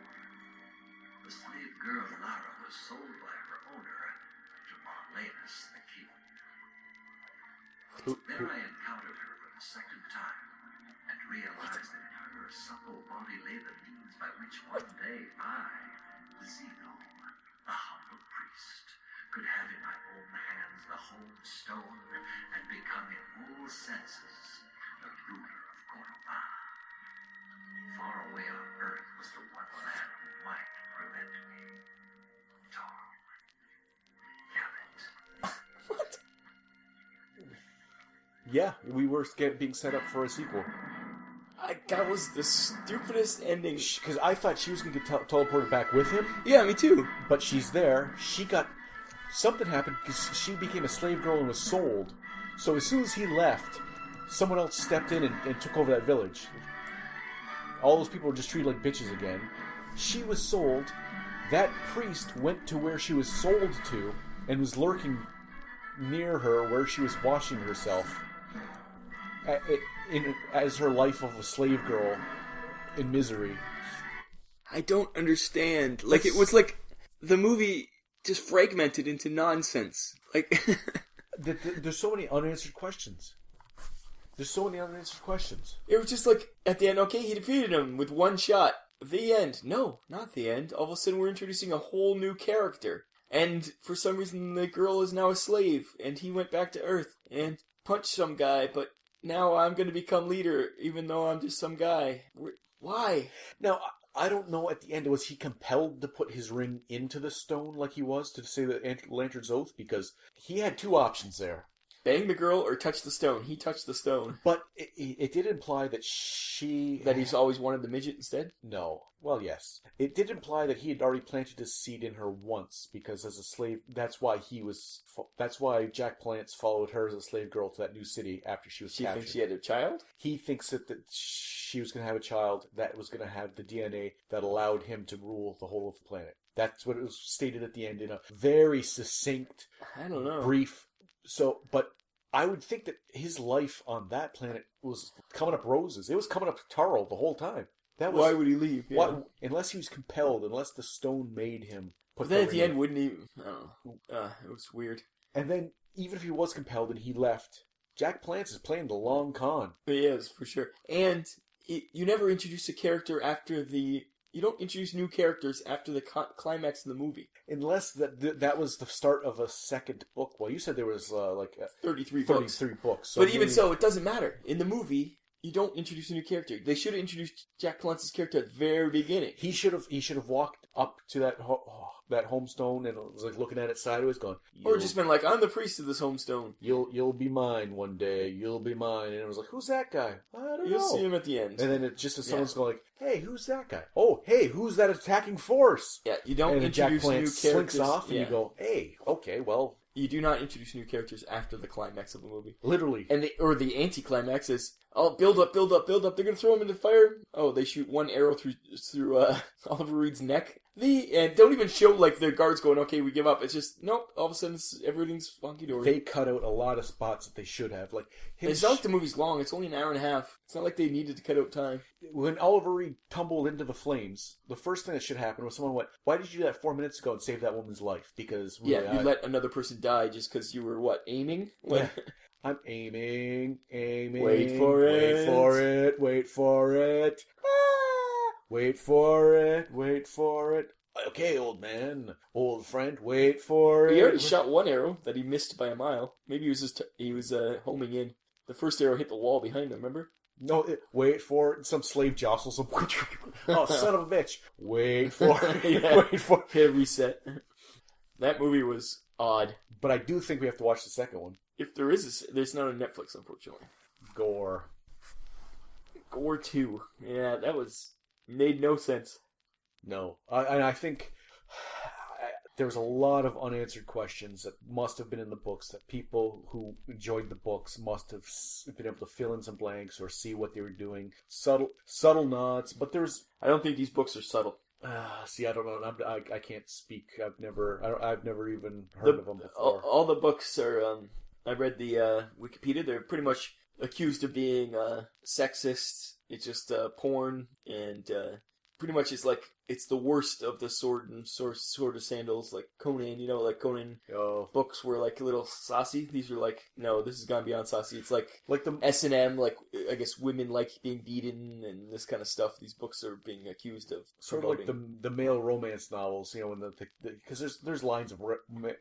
the slave girl Lara was sold by her owner to Marlenus the king. There I encountered her for the second time and realized that in her supple body lay the means by which one day I, Zeno, a humble senses, the ruler of Cordoba. Far away on Earth was the one land who might prevent me. Torm. What? Yeah, we were being set up for a sequel. That was the stupidest ending. Because I thought she was going to get teleported back with him. Yeah, me too. But she's there. Something happened because she became a slave girl and was sold. So as soon as he left, someone else stepped in and took over that village. All those people were just treated like bitches again. She was sold. That priest went to where she was sold to and was lurking near her where she was washing herself. As her life of a slave girl in misery. I don't understand. Like, it was like the movie just fragmented into nonsense. Like, there's so many unanswered questions. It was just like, at the end, okay, he defeated him with one shot. The end. No, not the end. All of a sudden, we're introducing a whole new character. And for some reason, the girl is now a slave, and he went back to Earth and punched some guy, but now I'm going to become leader, even though I'm just some guy. Why? Now, I don't know at the end, was he compelled to put his ring into the stone like he was to say the Lantern's Oath? Because he had two options there. Bang the girl or touch the stone. He touched the stone. But it did imply that That he's always wanted the midget instead? No. Well, yes. It did imply that he had already planted his seed in her once, because as a slave, that's why Jack Palance followed her as a slave girl to that new city after she was captured. She thinks she had a child? He thinks that she was going to have a child that was going to have the DNA that allowed him to rule the whole of the planet. That's what it was stated at the end in a very succinct, I don't know, brief. So, but I would think that his life on that planet was coming up roses. It was coming up taro the whole time. Why would he leave? Yeah. Unless he was compelled, unless the stone made him. But then at the end, wouldn't he? I don't know. It was weird. And then, even if he was compelled and he left, Jack Palance is playing the long con. He is, for sure. And you never introduce a character after the... You don't introduce new characters after the climax of the movie. Unless that was the start of a second book. Well, you said there was 33 books. So but even so, it doesn't matter. In the movie, you don't introduce a new character. They should have introduced Jack Palance's character at the very beginning. He should have walked up to that homestone and was like looking at it sideways, going, or just been like, "I'm the priest of this homestone. You'll be mine one day. You'll be mine." And it was like, "Who's that guy? I don't know." You'll see him at the end. And then it just as someone's going, like, "Hey, who's that guy? Oh, hey, who's that attacking force?" Yeah, you don't and introduce Jack Palance new characters. Slinks off, and you go, "Hey, okay, well." You do not introduce new characters after the climax of the movie. Literally. And the anti-climax is, build up. They're going to throw him into fire. Oh, they shoot one arrow through Oliver Reed's neck. And don't even show, like, their guards going, okay, we give up. It's just, nope, all of a sudden everything's funky-dory. They cut out a lot of spots that they should have. Like, it's not like the movie's long. It's only an hour and a half. It's not like they needed to cut out time. When Oliver Reed tumbled into the flames, the first thing that should happen was someone went, "Why did you do that 4 minutes ago and save that woman's life?" Because really, you let another person die just because you were, aiming? Yeah. I'm aiming. Wait for it. Wait for it. Ah! Wait for it. Okay, old man, old friend, wait for it. He already shot one arrow that he missed by a mile. Maybe he was homing in. The first arrow hit the wall behind him, remember? No, wait for it. Some slave jostles him. Oh, son of a bitch. Wait for it. Yeah. Wait for it. Hit reset. That movie was odd. But I do think we have to watch the second one. If there is, there's not on Netflix, unfortunately. Gore 2. Yeah, that made no sense. No. And I think there was a lot of unanswered questions that must have been in the books that people who enjoyed the books must have been able to fill in some blanks or see what they were doing. Subtle nods, but there's... I don't think these books are subtle. See, I don't know. I can't speak. I've never even heard of them before. All the books are... I read the Wikipedia. They're pretty much accused of being sexist. It's just porn, and pretty much it's like it's the worst of the sword of sandals, like Conan. You know, like Conan books were like a little saucy. These are like, no, this has gone beyond saucy. It's like the S&M, like I guess women like being beaten and this kind of stuff. These books are being accused of sort of like the male romance novels. You know, when because there's lines of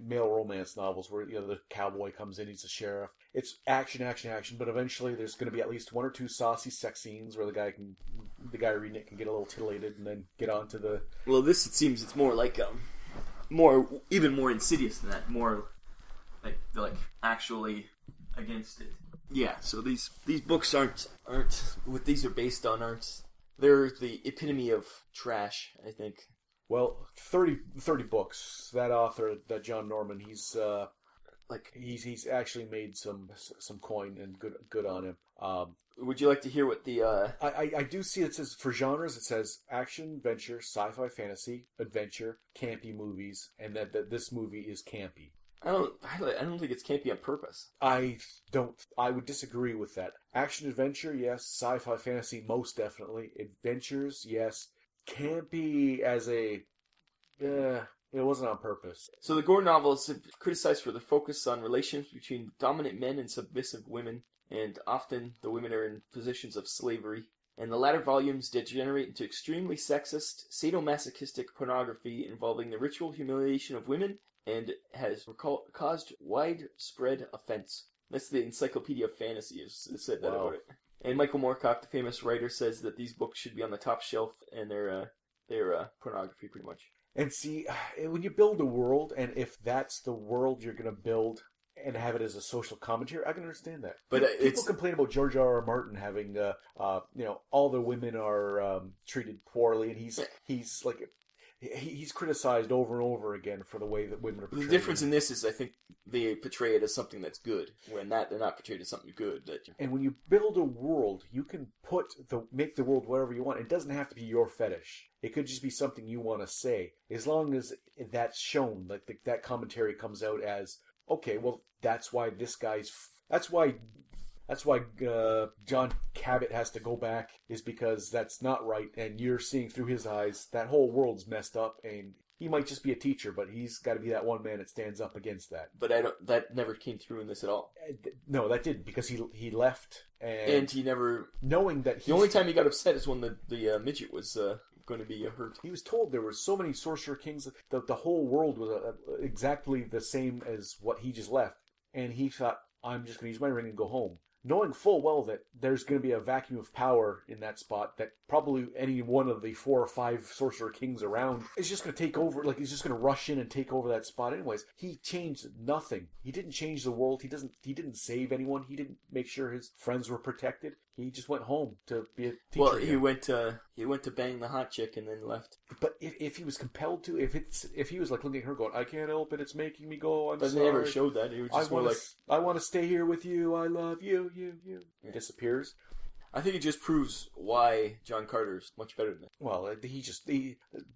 male romance novels where the cowboy comes in, he's a sheriff. It's action, but eventually there's going to be at least one or two saucy sex scenes where the guy reading it can get a little titillated and then get on to the... Well, this, it seems, it's more like, even more insidious than that. More like actually against it. Yeah, so these books aren't what these are based on, they're the epitome of trash, I think. Well, 30 books. That author, that John Norman, he's actually made some coin, and good on him. Would you like to hear what the... I do see it says, for genres, it says action, adventure, sci-fi, fantasy, adventure, campy movies, and that this movie is campy. I don't think it's campy on purpose. I would disagree with that. Action, adventure, yes. Sci-fi, fantasy, most definitely. Adventures, yes. Campy as a... it wasn't on purpose. So the gore novels have criticized for the focus on relations between dominant men and submissive women, and often the women are in positions of slavery. And the latter volumes degenerate into extremely sexist, sadomasochistic pornography involving the ritual humiliation of women, and has caused widespread offense. That's the Encyclopedia of Fantasy has said that about it. And Michael Moorcock, the famous writer, says that these books should be on the top shelf, and they're pornography, pretty much. And see, when you build a world, and if that's the world you're going to build and have it as a social commentary, I can understand that. But people complain about George R.R. Martin having, all the women are treated poorly, and he's criticized over and over again for the way that women are portrayed. The difference in this is, I think, they portray it as something that's good, when they're not portrayed as something good. And when you build a world, you can make the world whatever you want. It doesn't have to be your fetish. It could just be something you want to say. As long as that's shown, like that commentary comes out as, okay, well, that's why John Cabot has to go back, is because that's not right, and you're seeing through his eyes that whole world's messed up, and he might just be a teacher, but he's got to be that one man that stands up against that. But that never came through in this at all. No, that didn't, because he left, and he never... Knowing that the only time he got upset is when the midget was going to be hurt. He was told there were so many sorcerer kings that the whole world was exactly the same as what he just left, and he thought, I'm just going to use my ring and go home. Knowing full well that there's going to be a vacuum of power in that spot, that probably any one of the 4 or 5 sorcerer kings around is just going to take over, like he's just going to rush in and take over that spot anyways. He changed nothing. He didn't change the world. He didn't save anyone. He didn't make sure his friends were protected. He just went home to be a teacher. Well, he went to bang the hot chick and then left. But if he was compelled to, if he was like looking at her going, I can't help it, it's making me go, but sorry. They never showed that. He was just more like, I want to stay here with you, I love you, you. He disappears. I think it just proves why John Carter is much better than that. Well,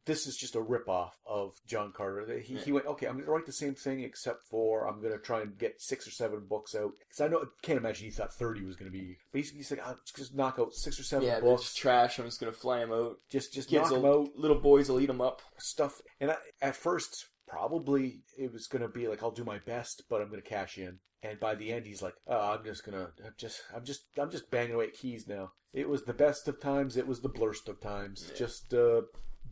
this is just a ripoff of John Carter. He went, okay, I'm going to write the same thing, except for I'm going to try and get 6 or 7 books out. Because I can't imagine he thought 30 was going to be. But he's like, I'll just knock out 6 or 7 books. Yeah, just trash. I'm just going to fly them out. Just knock them out. Little boys will eat them up. Stuff. And at first, probably it was going to be like, I'll do my best, but I'm going to cash in. And by the end, he's like, I'm just banging away at keys now. It was the best of times. It was the blurst of times. Yeah. Just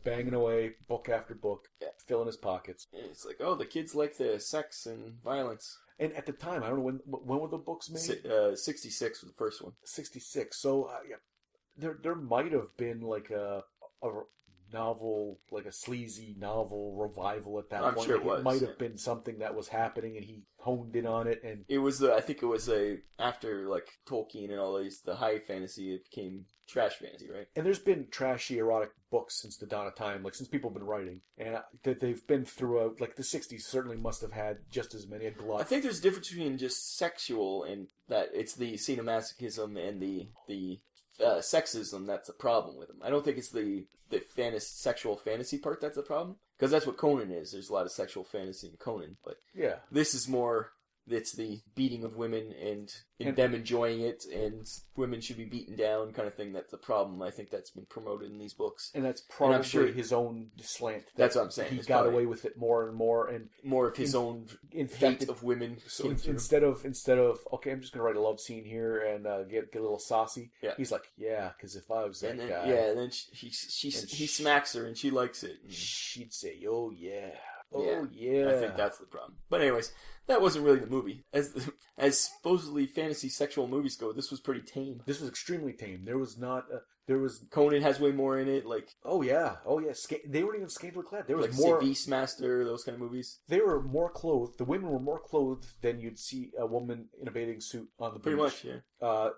banging away book after book, filling his pockets. Yeah, it's like, the kids like the sex and violence. And at the time, I don't know when were the books made? 66 was the first one. 66. So there might have been like a novel, like a sleazy novel revival at that point. I'm sure it was. It might have been something that was happening, and he honed in on it. And it was, I think it was after like Tolkien and all these, the high fantasy, it became trash fantasy, right? And there's been trashy erotic books since the dawn of time, like since people have been writing, and that they've been throughout. Like the 60s certainly must have had just as many. A glut. I think there's a difference between just sexual and that it's the sadomasochism and the sexism that's a problem with him. I don't think it's the sexual fantasy part that's the problem, because that's what Conan is. There's a lot of sexual fantasy in Conan, but yeah, this is more it's the beating of women and them enjoying it, and women should be beaten down kind of thing. That's the problem. I think that's been promoted in these books. And that's probably I'm sure his own slant. That's what I'm saying. He It's got probably away with it more and more. And more of his own hate of women. So instead of okay, I'm just gonna write a love scene here and get a little saucy. Yeah. He's like, yeah, because if I was that guy, and then he smacks her and she likes it. And she'd say, oh yeah, yeah. oh yeah. I think that's the problem. But anyways, that wasn't really the movie. As supposedly fantasy sexual movies go, this was pretty tame. This was extremely tame. There was not. Conan has way more in it. Like oh yeah. They weren't even scantily clad. There was like more. Beastmaster, those kind of movies. They were more clothed. The women were more clothed than you'd see a woman in a bathing suit on the beach. Pretty much, yeah.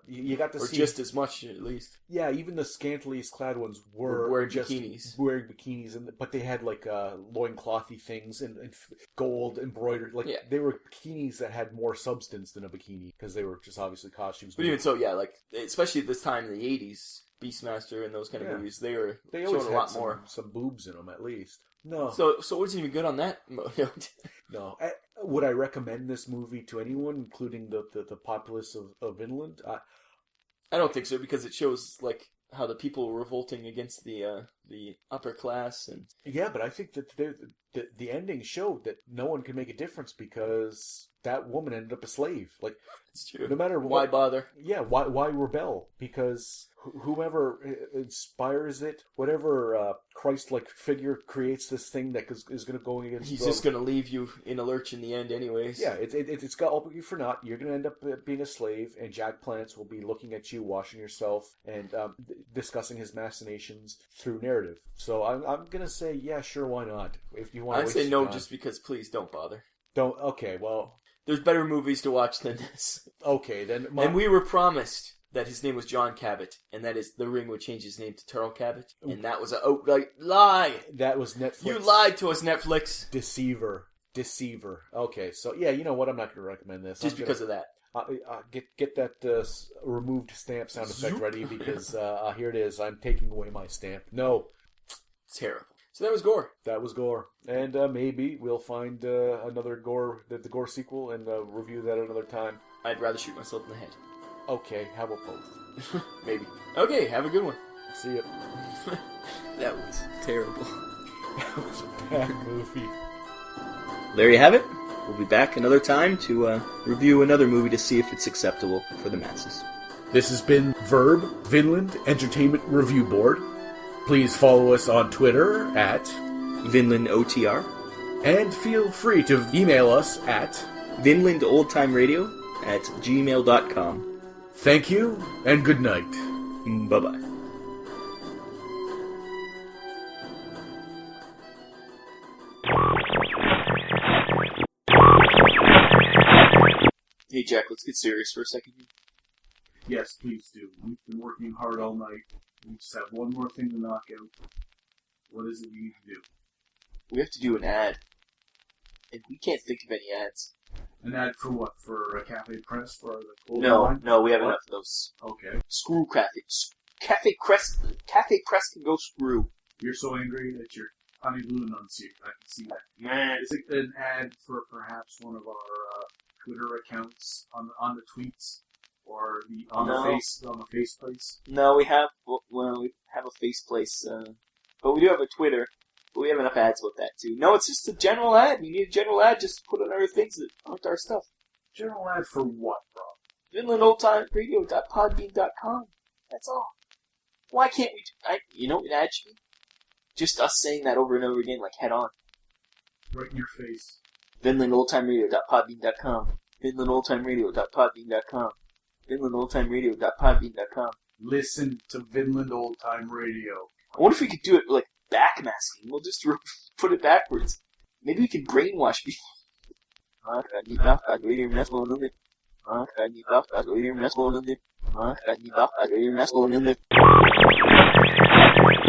You got to see just as much at least. Yeah, even the scantiliest clad ones were wearing just bikinis. Wearing bikinis, but they had like loinclothy things and gold embroidered. Like they were bikinis that had more substance than a bikini because they were just obviously costumes. But even so, yeah, like especially at this time in the '80s, Beastmaster and those kind of movies, they always showed had a lot more. Some boobs in them at least. No, so it wasn't even good on that. No. Would I recommend this movie to anyone, including the populace of Vinnland? I don't think so, because it shows like how the people were revolting against the upper class and yeah, but I think that the ending showed that no one can make a difference because that woman ended up a slave. Like it's true. No matter what, why bother? Yeah, why rebel? Because whomever inspires it, whatever Christ-like figure creates this thing that is going to go against. He's just going to leave you in a lurch in the end, anyways. Yeah, it's got all you for naught. You're going to end up being a slave, and Jack Palance will be looking at you, washing yourself, and discussing his machinations through narrative. So I'm going to say, yeah, sure, why not? If you want, I'd say no, just because. Please don't bother. Don't. Okay, well, there's better movies to watch than this. Okay, then. And we were promised that his name was John Cabot, and that is The Ring would change his name to Turl Cabot, and that was an outright lie. That was Netflix. You lied to us, Netflix. Deceiver. Okay, so yeah, you know what? I'm not going to recommend this. Just because of that. Get that removed stamp sound effect ready, because here it is. I'm taking away my stamp. No. Terrible. So that was Gore. That was Gore. And maybe we'll find another Gore, the Gore sequel, and review that another time. I'd rather shoot myself in the head. Okay, how about both? Maybe. Okay, have a good one. See ya. That was terrible. That was a bad movie. There you have it. We'll be back another time to review another movie to see if it's acceptable for the masses. This has been Verb, Vinnland Entertainment Review Board. Please follow us on Twitter at VinlandOTR. And feel free to email us at VinlandOldTimeRadio@gmail.com. Thank you, and good night. Bye-bye. Hey, Jack, let's get serious for a second. Yes, please do. We've been working hard all night. We just have one more thing to knock out. What is it we need to do? We have to do an ad. And we can't think of any ads. An ad for what? For a Cafe Press? For the clothing No, line? no, we have enough of those. Okay. Screw Cafe. Cafe Press can go screw. You're so angry that you're honeymoon on you. I can see that. Man. Is it an ad for perhaps one of our Twitter accounts on the tweets? Or on the face place? No, we have a face place, but we do have a Twitter. But we have enough ads with that too. No, it's just a general ad. We need a general ad just to put on other things that aren't our stuff. General ad for what, bro? VinlandOldTimeRadio.podbean.com. That's all. Why can't we? You know what an ad should be? Just us saying that over and over again, like head on. Right in your face. VinlandOldTimeRadio.podbean.com. VinlandOldTimeRadio.podbean.com. VinlandOldTimeRadio.podbean.com. Listen to Vinnland Old Time Radio. I wonder if we could do it like backmasking. We'll just put it backwards. Maybe we can brainwash people.